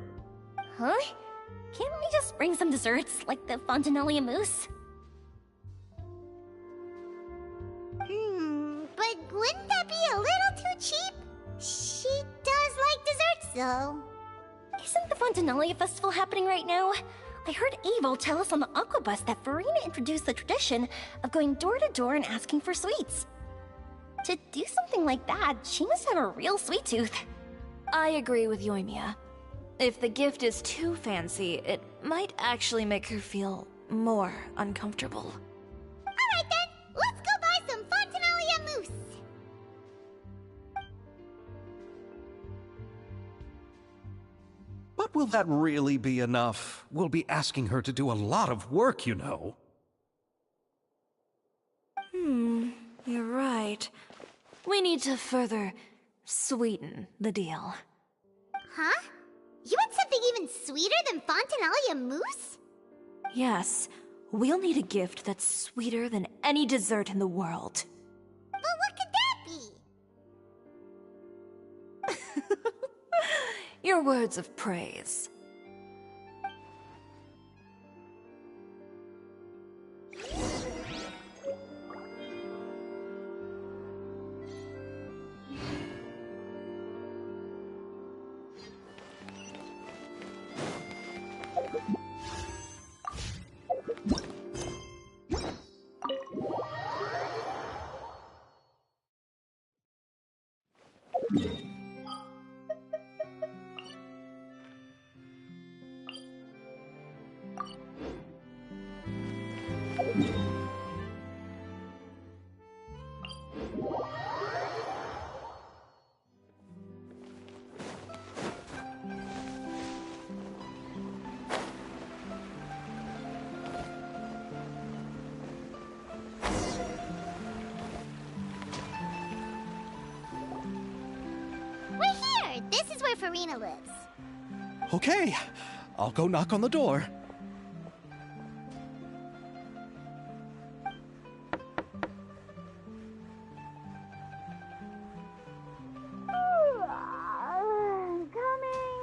Huh? Can't we just bring some desserts, like the Fontanalia mousse? But wouldn't that be a little too cheap? She does like desserts, though. Isn't the Fontanalia festival happening right now? I heard Evil tell us on the Aquabus that Farina introduced the tradition of going door to door and asking for sweets. To do something like that, she must have a real sweet tooth. I agree with Yoimiya. If the gift is too fancy, it might actually make her feel more uncomfortable. Alright then, let's go buy some Fontanalia mousse. But will that really be enough? We'll be asking her to do a lot of work, you know. You're right. We need to further sweeten the deal. Huh? You want something even sweeter than Fontanalia mousse? Yes, we'll need a gift that's sweeter than any dessert in the world. But what could that be? Your words of praise. We're here! This is where Farina lives. Okay, I'll go knock on the door.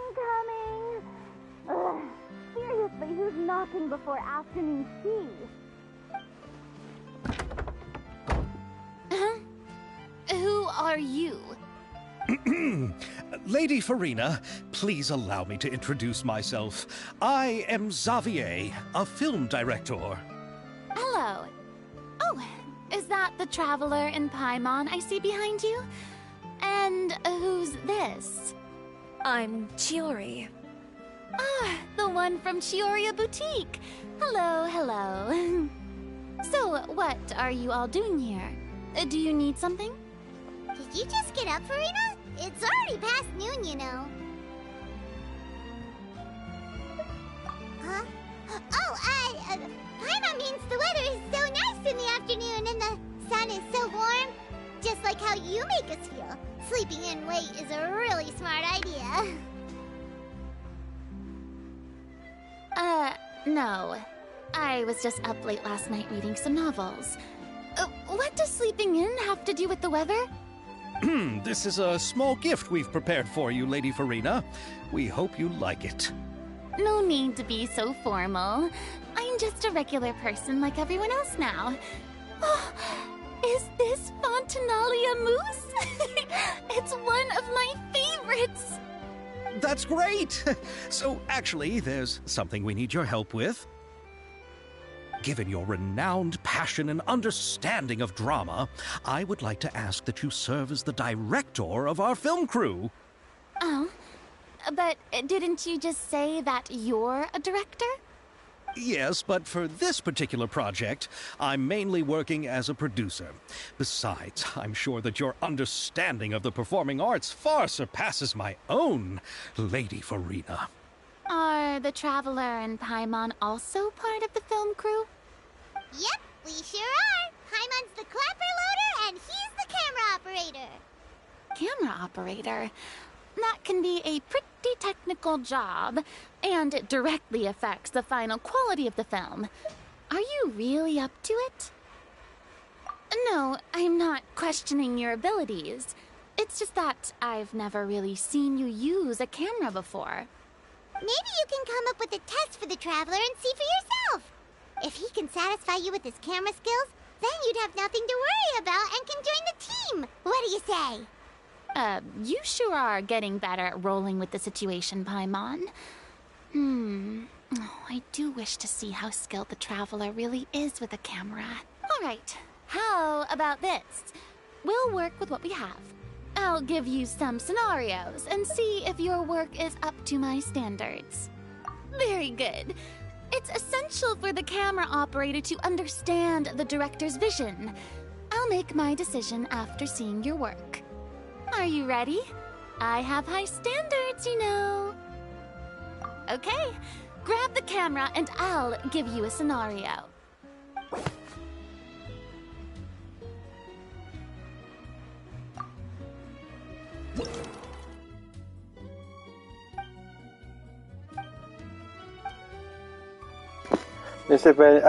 Coming. Ugh. Seriously, who's knocking before afternoon tea? Who are you? Lady Farina, please allow me to introduce myself. I am Xavier, a film director. Hello. Oh, is that the traveler in Paimon I see behind you? And who's this? I'm Chiori. Ah, the one from Chioria Boutique. Hello. So, what are you all doing here? Do you need something? Did you just get up, Farina? It's already past noon, you know. Huh? Oh, Paimon means the weather is so nice in the afternoon and the sun is so warm. Just like how you make us feel. Sleeping in late is a really smart idea. No. I was just up late last night reading some novels. What does sleeping in have to do with the weather? This is a small gift we've prepared for you, Lady Farina. We hope you like it. No need to be so formal. I'm just a regular person like everyone else now. Oh, is this Fontanalia mousse? It's one of my favorites! That's great! So, actually, there's something we need your help with. Given your renowned passion and understanding of drama, I would like to ask that you serve as the director of our film crew. Oh, but didn't you just say that you're a director? Yes, but for this particular project, I'm mainly working as a producer. Besides, I'm sure that your understanding of the performing arts far surpasses my own, Lady Farina. Are the Traveler and Paimon also part of the film crew? Yep, we sure are. Paimon's the clapper loader and he's the camera operator. Camera operator? that can be a pretty technical job, and it directly affects the final quality of the film. Are you really up to it? No, I'm not questioning your abilities. It's just that I've never really seen you use a camera before. Maybe you can come up with a test for the Traveler and see for yourself. If he can satisfy you with his camera skills, then you'd have nothing to worry about and can join the team. What do you say? You sure are getting better at rolling with the situation, Paimon. Oh, I do wish to see how skilled the Traveler really is with a camera. All right, how about this? We'll work with what we have. I'll give you some scenarios and see if your work is up to my standards. Very good. It's essential for the camera operator to understand the director's vision. I'll make my decision after seeing your work. Are you ready? I have high standards, you know. Okay, grab the camera and I'll give you a scenario. This event,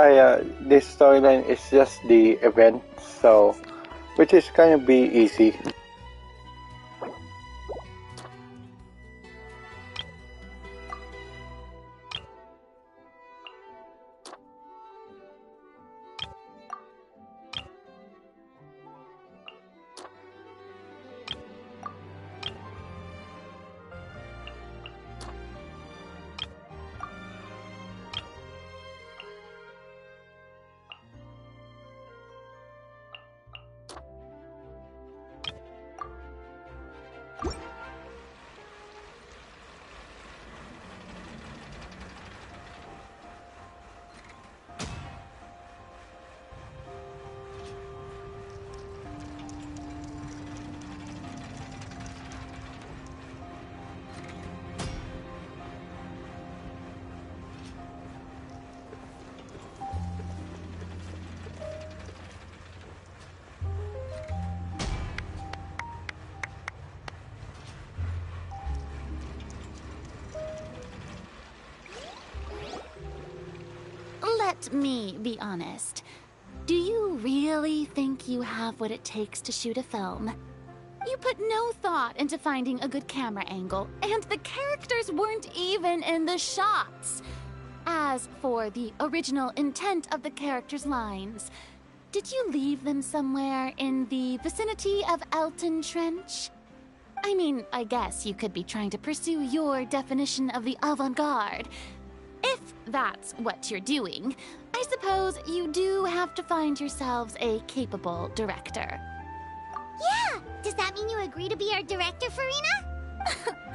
this storyline is just the event, so which is kind of be easy. Let me be honest. Do you really think you have what it takes to shoot a film? You put no thought into finding a good camera angle, and the characters weren't even in the shots. As for the original intent of the characters' lines, did you leave them somewhere in the vicinity of Elton Trench? I mean, I guess you could be trying to pursue your definition of the avant-garde. If that's what you're doing, I suppose you do have to find yourselves a capable director. Yeah! Does that mean you agree to be our director, Farina?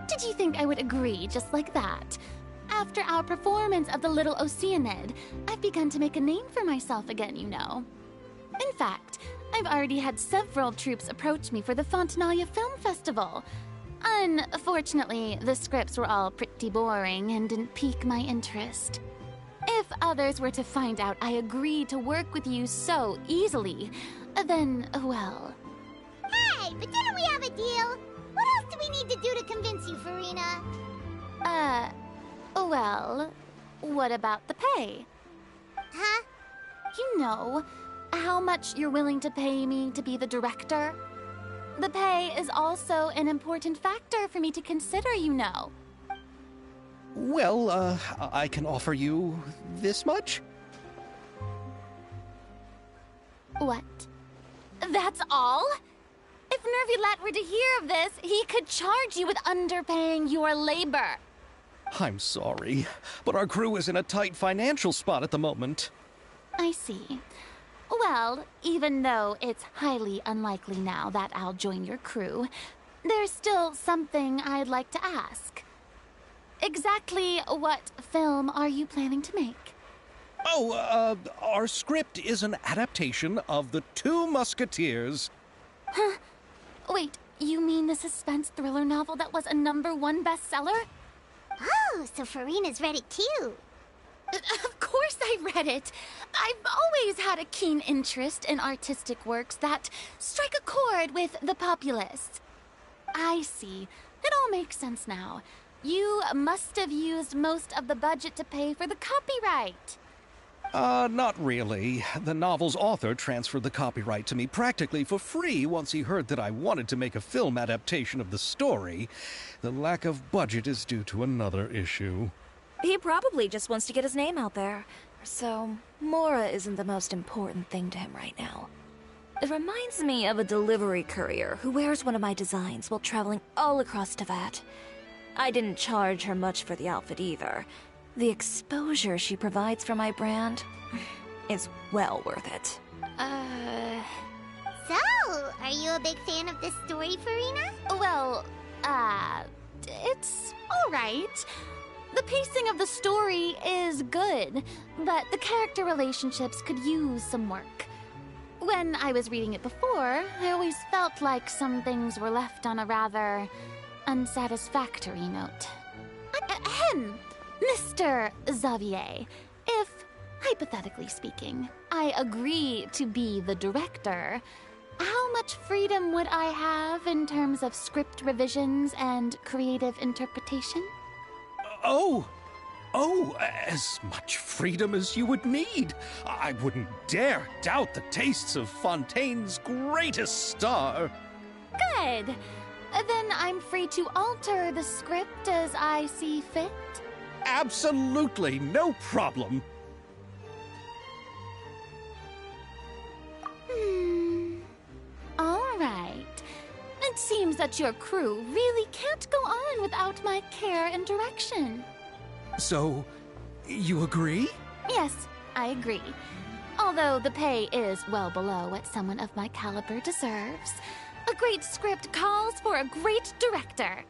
Did you think I would agree just like that? After our performance of the Little Oceanid, I've begun to make a name for myself again, you know. In fact, I've already had several troops approach me for the Fontanalia Film Festival. Unfortunately, the scripts were all pretty boring and didn't pique my interest. If others were to find out I agreed to work with you so easily, then, well... Hey, but didn't we have a deal? What else do we need to do to convince you, Farina? Well, what about the pay? Huh? You know, how much you're willing to pay me to be the director? The pay is also an important factor for me to consider, you know. Well, I can offer you this much? What? That's all? If Nervilat were to hear of this, he could charge you with underpaying your labor. I'm sorry, but our crew is in a tight financial spot at the moment. I see. Well, even though it's highly unlikely now that I'll join your crew, there's still something I'd like to ask. Exactly what film are you planning to make? Oh, our script is an adaptation of The Two Musketeers. Huh? Wait, you mean the suspense thriller novel that was a #1 bestseller? Oh, so Farina's read it too. Of course I read it. I've always had a keen interest in artistic works that strike a chord with the populace. I see. It all makes sense now. You must have used most of the budget to pay for the copyright. Not really. The novel's author transferred the copyright to me practically for free once he heard that I wanted to make a film adaptation of the story. The lack of budget is due to another issue. He probably just wants to get his name out there. So, Mora isn't the most important thing to him right now. It reminds me of a delivery courier who wears one of my designs while traveling all across Teyvat. I didn't charge her much for the outfit either. The exposure she provides for my brand is well worth it. So, are you a big fan of this story, Farina? Well, it's alright. The pacing of the story is good, but the character relationships could use some work. When I was reading it before, I always felt like some things were left on a rather unsatisfactory note. Ahem, Mr. Xavier, if, hypothetically speaking, I agree to be the director, how much freedom would I have in terms of script revisions and creative interpretation? Oh, as much freedom as you would need. I wouldn't dare doubt the tastes of Fontaine's greatest star. Good. Then I'm free to alter the script as I see fit. Absolutely, no problem. All right. It seems that your crew really can't go on without my care and direction. So, you agree? Yes, I agree. Although the pay is well below what someone of my caliber deserves. A great script calls for a great director.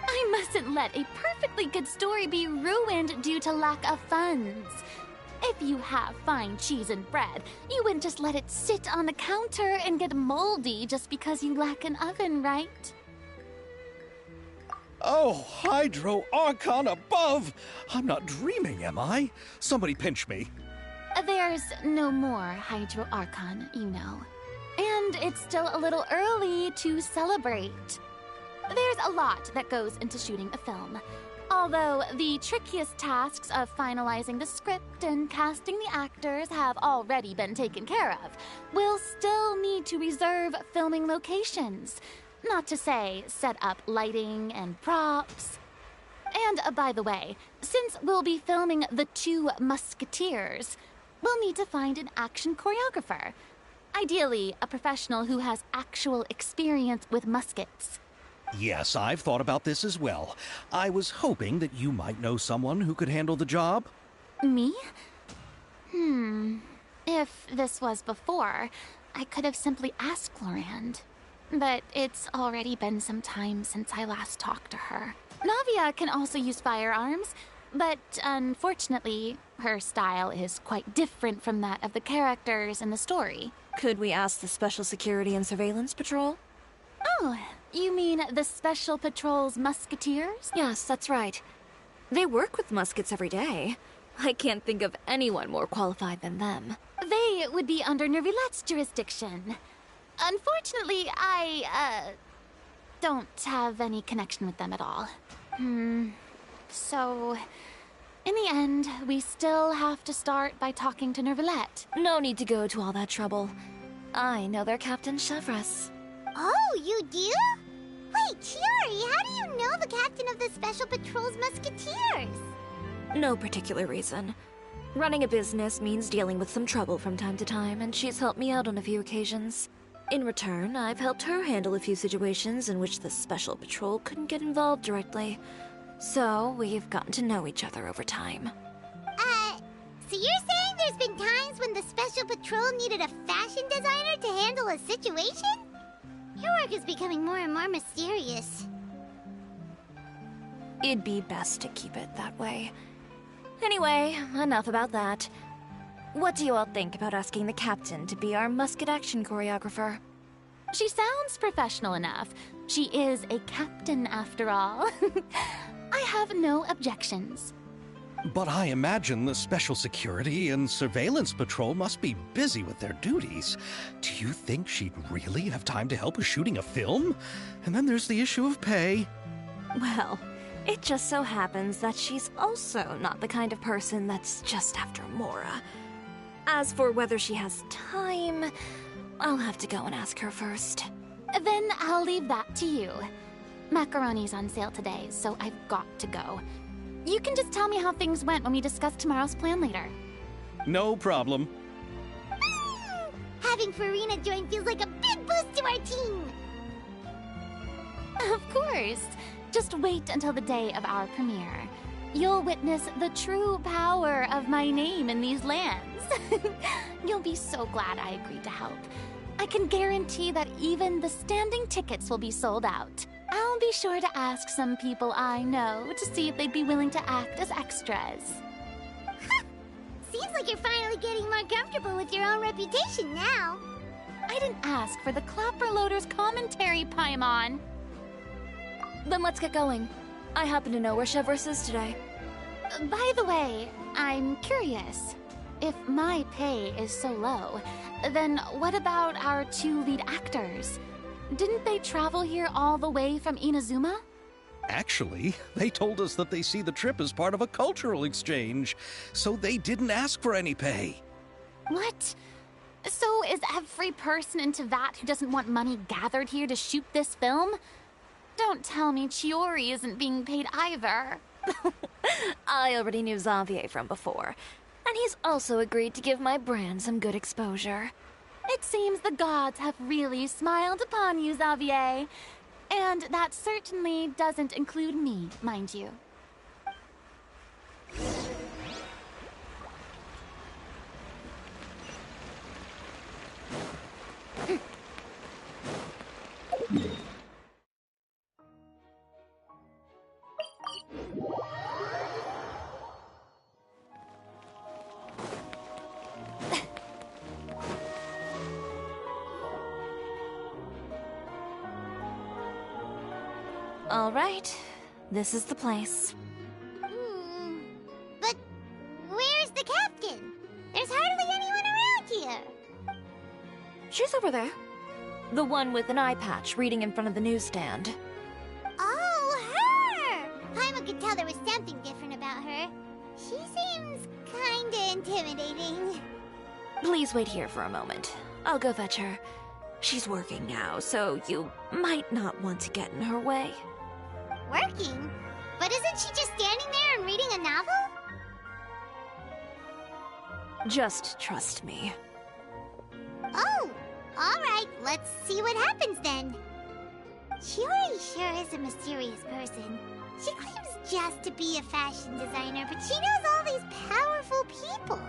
I mustn't let a perfectly good story be ruined due to lack of funds. If you have fine cheese and bread, you wouldn't just let it sit on the counter and get moldy just because you lack an oven, right? Oh, Hydro Archon above! I'm not dreaming, am I? Somebody pinch me. There's no more Hydro Archon, you know. And it's still a little early to celebrate. There's a lot that goes into shooting a film. Although the trickiest tasks of finalizing the script and casting the actors have already been taken care of, we'll still need to reserve filming locations. Not to say set up lighting and props. And by the way, since we'll be filming The Two Musketeers, we'll need to find an action choreographer. Ideally, a professional who has actual experience with muskets. Yes, I've thought about this as well. I was hoping that you might know someone who could handle the job. Me? If this was before, I could have simply asked Florand. But it's already been some time since I last talked to her. Navia can also use firearms, but unfortunately, her style is quite different from that of the characters in the story. Could we ask the Special Security and Surveillance Patrol? Oh, you mean the Special Patrol's musketeers? Yes, that's right. They work with muskets every day. I can't think of anyone more qualified than them. They would be under Nervilette's jurisdiction. Unfortunately, I don't have any connection with them at all. So, in the end, we still have to start by talking to Nervilette. No need to go to all that trouble. I know their Captain Chevres. Oh, you do? Wait, Chiori, how do you know the captain of the Special Patrol's Musketeers? No particular reason. Running a business means dealing with some trouble from time to time, and she's helped me out on a few occasions. In return, I've helped her handle a few situations in which the Special Patrol couldn't get involved directly. So, we've gotten to know each other over time. So you're saying there's been times when the Special Patrol needed a fashion designer to handle a situation? Your work is becoming more and more mysterious. It'd be best to keep it that way. Anyway, enough about that. What do you all think about asking the captain to be our musket action choreographer? She sounds professional enough. She is a captain after all. I have no objections. But I imagine the Special Security and Surveillance Patrol must be busy with their duties. Do you think she'd really have time to help with shooting a film? And then there's the issue of pay. Well, it just so happens that she's also not the kind of person that's just after Mora. As for whether she has time, I'll have to go and ask her first. Then I'll leave that to you. Macaroni's on sale today, so I've got to go. You can just tell me how things went when we discuss tomorrow's plan later. No problem. Having Farina join feels like a big boost to our team! Of course. Just wait until the day of our premiere. You'll witness the true power of my name in these lands. You'll be so glad I agreed to help. I can guarantee that even the standing tickets will be sold out. I'll be sure to ask some people I know to see if they'd be willing to act as extras. Seems like you're finally getting more comfortable with your own reputation now. I didn't ask for the Clapper Loader's commentary, Paimon. Then let's get going. I happen to know where Chevreuse is today. By the way, I'm curious. If my pay is so low, then what about our 2 lead actors? Didn't they travel here all the way from Inazuma? Actually, they told us that they see the trip as part of a cultural exchange, so they didn't ask for any pay. What? So is every person in Teyvat who doesn't want money gathered here to shoot this film? Don't tell me Chiori isn't being paid either. I already knew Xavier from before, and he's also agreed to give my brand some good exposure. It seems the gods have really smiled upon you, Xavier. And that certainly doesn't include me, mind you. All right, this is the place. But where's the captain? There's hardly anyone around here. She's over there. The one with an eye patch reading in front of the newsstand. Oh, her! Paimon could tell there was something different about her. She seems kinda intimidating. Please wait here for a moment. I'll go fetch her. She's working now, so you might not want to get in her way. Working? But isn't she just standing there and reading a novel? Just trust me. Oh, alright, let's see what happens then. Chiori sure is a mysterious person. She claims just to be a fashion designer, but she knows all these powerful people.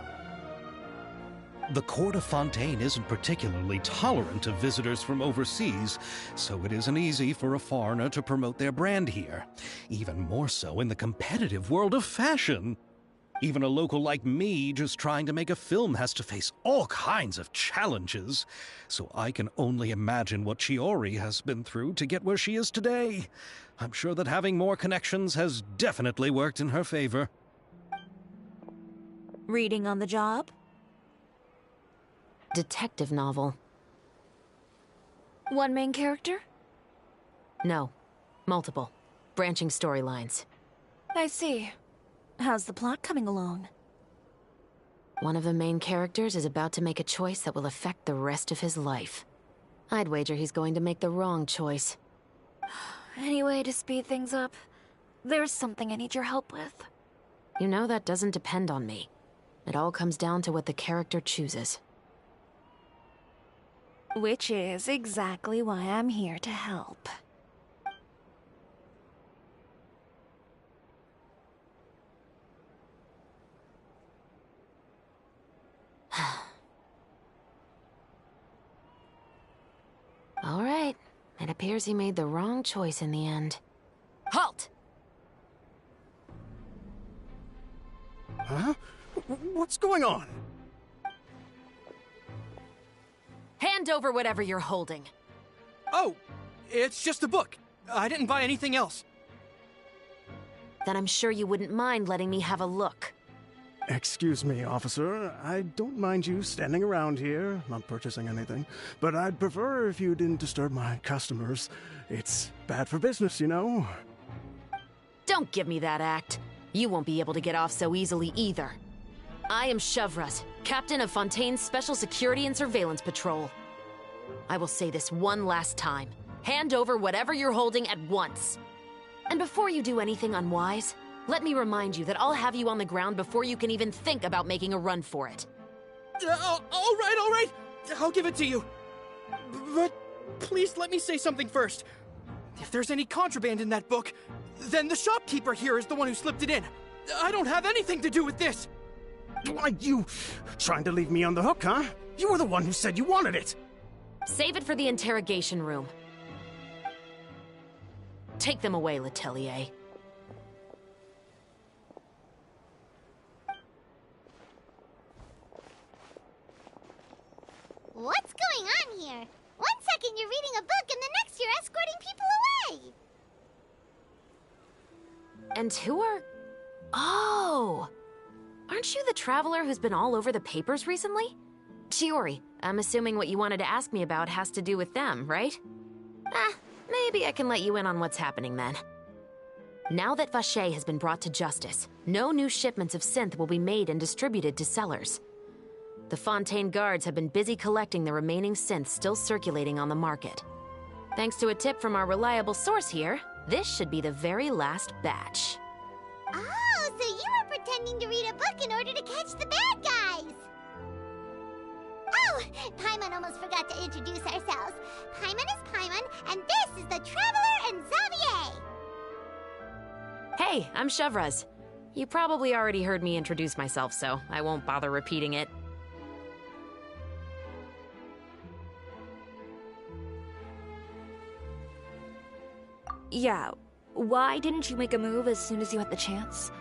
The court of Fontaine isn't particularly tolerant of visitors from overseas, so it isn't easy for a foreigner to promote their brand here. Even more so in the competitive world of fashion. Even a local like me just trying to make a film has to face all kinds of challenges, so I can only imagine what Chiori has been through to get where she is today. I'm sure that having more connections has definitely worked in her favor. Reading on the job? Detective novel. One main character? No. Multiple. Branching storylines. I see. How's the plot coming along? One of the main characters is about to make a choice that will affect the rest of his life. I'd wager he's going to make the wrong choice. Any way to speed things up? There's something I need your help with. You know that doesn't depend on me. It all comes down to what the character chooses. Which is exactly why I'm here to help. All right. It appears he made the wrong choice in the end. Halt! Huh? What's going on? Hand over whatever you're holding. Oh, it's just a book. I didn't buy anything else. then I'm sure you wouldn't mind letting me have a look. Excuse me, officer. I don't mind you standing around here, not purchasing anything, but I'd prefer if you didn't disturb my customers. It's bad for business, you know? Don't give me that act. You won't be able to get off so easily either. I am Chevraz, captain of Fontaine's Special Security and Surveillance Patrol. I will say this one last time. Hand over whatever you're holding at once. And before you do anything unwise, let me remind you that I'll have you on the ground before you can even think about making a run for it. All right. I'll give it to you. But please let me say something first. If there's any contraband in that book, then the shopkeeper here is the one who slipped it in. I don't have anything to do with this. Why, you trying to leave me on the hook, huh? You were the one who said you wanted it. Save it for the interrogation room. Take them away, Letelier. What's going on here? One second you're reading a book and the next you're escorting people away. And who are... Oh! Aren't you the traveler who's been all over the papers recently? Chiori, I'm assuming what you wanted to ask me about has to do with them, right? Maybe I can let you in on what's happening then. Now that Vacher has been brought to justice, no new shipments of synth will be made and distributed to sellers. The Fontaine guards have been busy collecting the remaining synths still circulating on the market. Thanks to a tip from our reliable source here, this should be the very last batch. Oh, so you were pretending to read a book in order to catch the bad guys. Oh, Paimon almost forgot to introduce ourselves. Paimon is Paimon, and this is the Traveler and Xavier. Hey, I'm Chevraz. You probably already heard me introduce myself, so I won't bother repeating it. Yeah, why didn't you make a move as soon as you had the chance?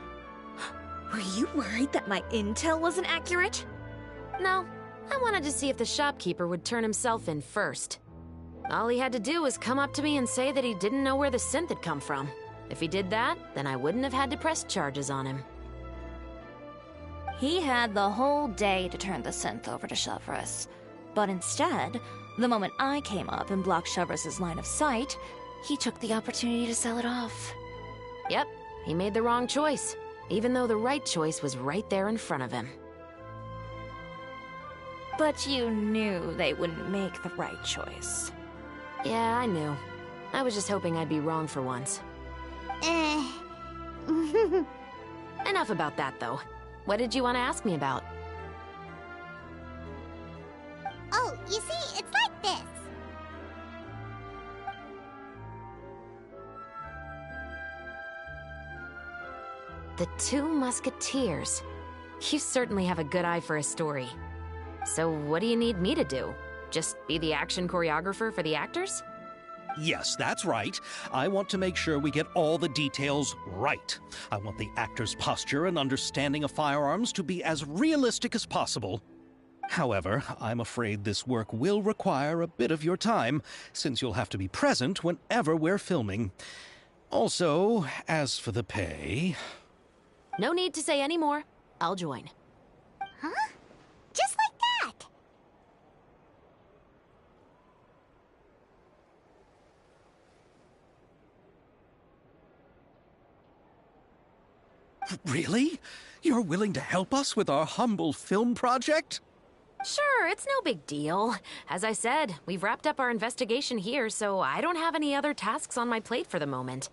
Were you worried that my intel wasn't accurate? No, I wanted to see if the shopkeeper would turn himself in first. All he had to do was come up to me and say that he didn't know where the synth had come from. If he did that, then I wouldn't have had to press charges on him. He had the whole day to turn the synth over to Chevraz. But instead, the moment I came up and blocked Chevraz's line of sight, he took the opportunity to sell it off. Yep, he made the wrong choice, even though the right choice was right there in front of him. But you knew they wouldn't make the right choice. Yeah, I knew. I was just hoping I'd be wrong for once. Enough about that, though. What did you want to ask me about? Oh, you see, it's like this. The Two Musketeers. You certainly have a good eye for a story. So what do you need me to do? Just be the action choreographer for the actors? Yes, that's right. I want to make sure we get all the details right. I want the actor's posture and understanding of firearms to be as realistic as possible. However, I'm afraid this work will require a bit of your time, since you'll have to be present whenever we're filming. Also, as for the pay... No need to say any more. I'll join. Huh? Just like that. Really? You're willing to help us with our humble film project? Sure, it's no big deal. As I said, we've wrapped up our investigation here, so I don't have any other tasks on my plate for the moment.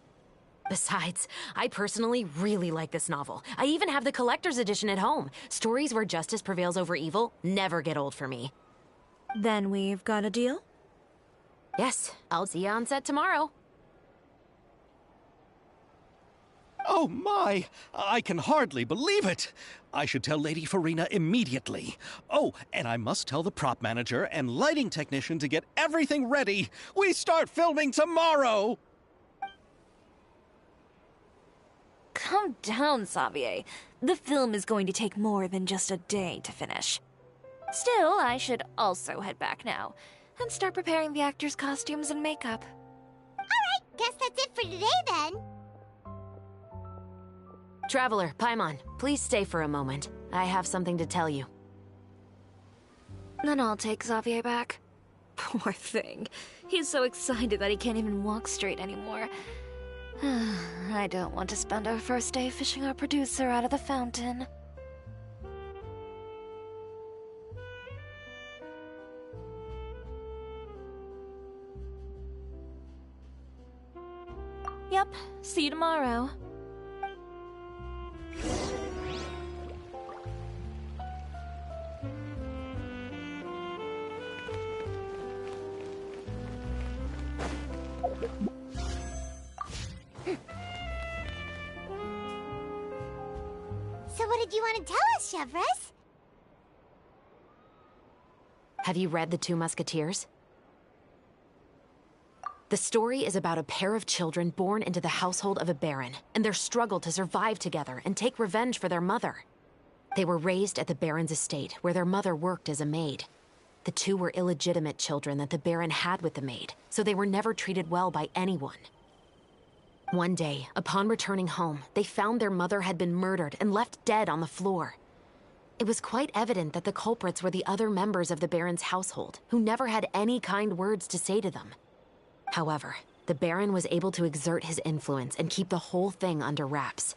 Besides, I personally really like this novel. I even have the collector's edition at home. Stories where justice prevails over evil never get old for me. Then we've got a deal? Yes, I'll see you on set tomorrow. Oh my! I can hardly believe it! I should tell Lady Farina immediately. Oh, and I must tell the prop manager and lighting technician to get everything ready. We start filming tomorrow! Calm down, Xavier. The film is going to take more than just a day to finish. Still, I should also head back now and start preparing the actors' costumes and makeup. Alright, guess that's it for today then. Traveler, Paimon, please stay for a moment. I have something to tell you. Then I'll take Xavier back. Poor thing. He's so excited that he can't even walk straight anymore. I don't want to spend our first day fishing our producer out of the fountain. Yep, see you tomorrow. So what did you want to tell us, Chevres? Have you read The Two Musketeers? The story is about a pair of children born into the household of a baron, and their struggle to survive together and take revenge for their mother. They were raised at the baron's estate, where their mother worked as a maid. The two were illegitimate children that the baron had with the maid, so they were never treated well by anyone. One day, upon returning home, they found their mother had been murdered and left dead on the floor. It was quite evident that the culprits were the other members of the baron's household, who never had any kind words to say to them. However, the baron was able to exert his influence and keep the whole thing under wraps.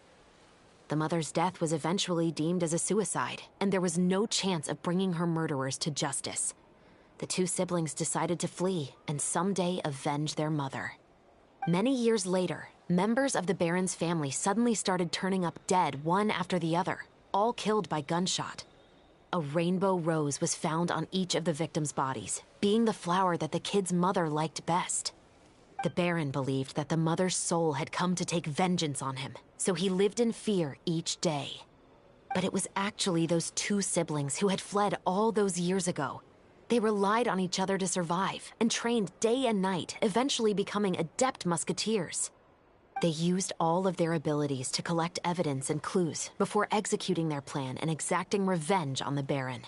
The mother's death was eventually deemed as a suicide, and there was no chance of bringing her murderers to justice. The two siblings decided to flee and someday avenge their mother. Many years later, members of the baron's family suddenly started turning up dead one after the other, all killed by gunshot. A rainbow rose was found on each of the victims' bodies, being the flower that the kid's mother liked best. The baron believed that the mother's soul had come to take vengeance on him, so he lived in fear each day. But it was actually those two siblings who had fled all those years ago. They relied on each other to survive and trained day and night, eventually becoming adept musketeers. They used all of their abilities to collect evidence and clues before executing their plan and exacting revenge on the baron.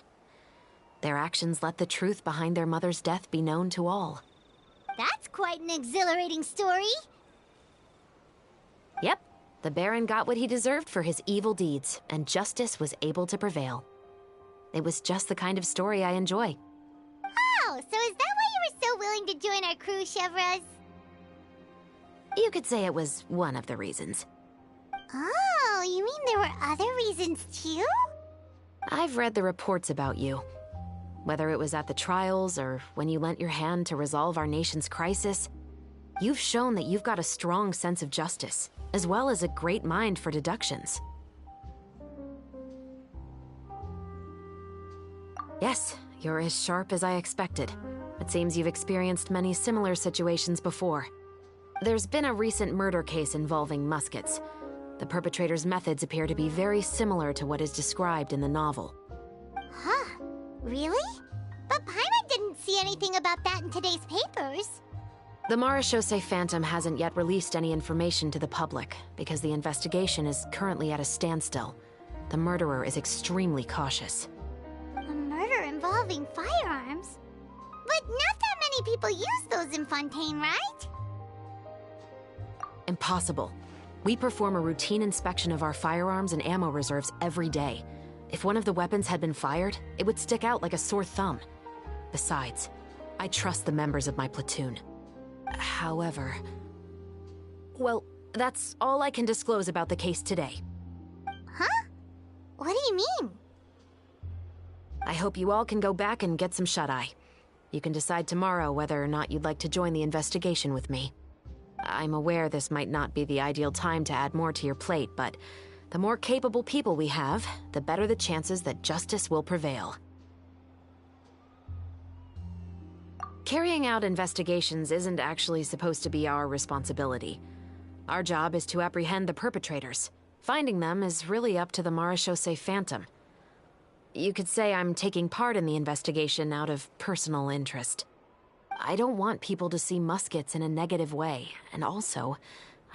Their actions let the truth behind their mother's death be known to all. That's quite an exhilarating story. Yep, the baron got what he deserved for his evil deeds, and justice was able to prevail. It was just the kind of story I enjoy. Oh, so is that why you were so willing to join our crew, Chevres? You could say it was one of the reasons. Oh, you mean there were other reasons too? I've read the reports about you. Whether it was at the trials or when you lent your hand to resolve our nation's crisis, you've shown that you've got a strong sense of justice, as well as a great mind for deductions. Yes, you're as sharp as I expected. It seems you've experienced many similar situations before. There's been a recent murder case involving muskets. The perpetrator's methods appear to be very similar to what is described in the novel. Huh? Really? But Paimon didn't see anything about that in today's papers. The Marechaussee Phantom hasn't yet released any information to the public because the investigation is currently at a standstill. The murderer is extremely cautious. A murder involving firearms? But not that many people use those in Fontaine, right? Impossible. We perform a routine inspection of our firearms and ammo reserves every day. If one of the weapons had been fired, it would stick out like a sore thumb. Besides, I trust the members of my platoon. However... Well, that's all I can disclose about the case today. Huh? What do you mean? I hope you all can go back and get some shut-eye. You can decide tomorrow whether or not you'd like to join the investigation with me. I'm aware this might not be the ideal time to add more to your plate, but the more capable people we have, the better the chances that justice will prevail. Carrying out investigations isn't actually supposed to be our responsibility. Our job is to apprehend the perpetrators. Finding them is really up to the Marechaussee Phantom. You could say I'm taking part in the investigation out of personal interest. I don't want people to see muskets in a negative way, and also,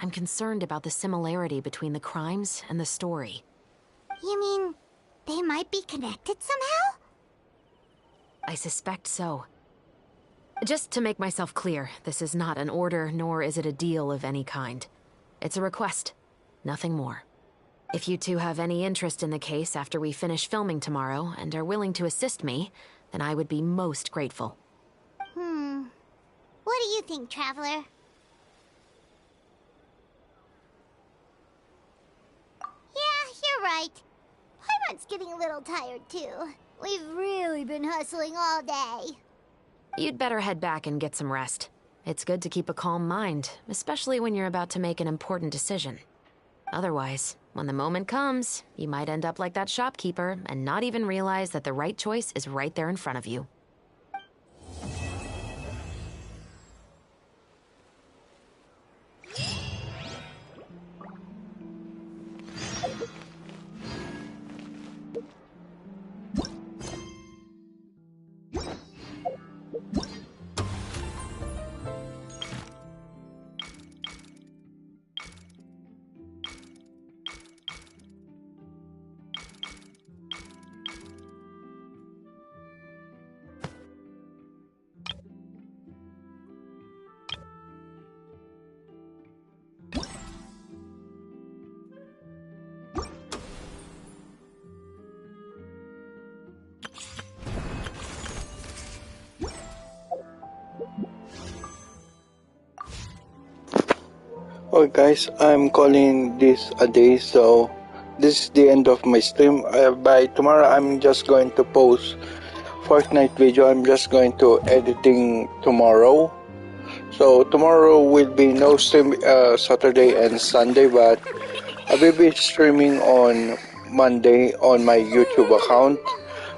I'm concerned about the similarity between the crimes and the story. You mean they might be connected somehow? I suspect so. Just to make myself clear, this is not an order, nor is it a deal of any kind. It's a request, nothing more. If you two have any interest in the case after we finish filming tomorrow and are willing to assist me, then I would be most grateful. What do you think, Traveler? Yeah, you're right. Paimon's getting a little tired, too. We've really been hustling all day. You'd better head back and get some rest. It's good to keep a calm mind, especially when you're about to make an important decision. Otherwise, when the moment comes, you might end up like that shopkeeper and not even realize that the right choice is right there in front of you. Okay guys, I'm calling this a day, so this is the end of my stream. By tomorrow I'm just going to post Fortnite video. I'm just going to editing tomorrow. So tomorrow will be no stream Saturday and Sunday, but I will be streaming on Monday on my YouTube account.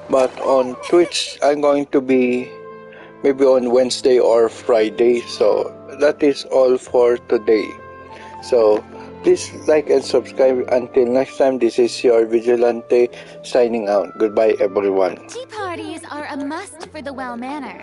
But on Twitch I'm going to be maybe on Wednesday or Friday. So that is all for today. So please like and subscribe. Until next time, this is your Vigilante signing out. Goodbye everyone. Tea parties are a must for the well-mannered.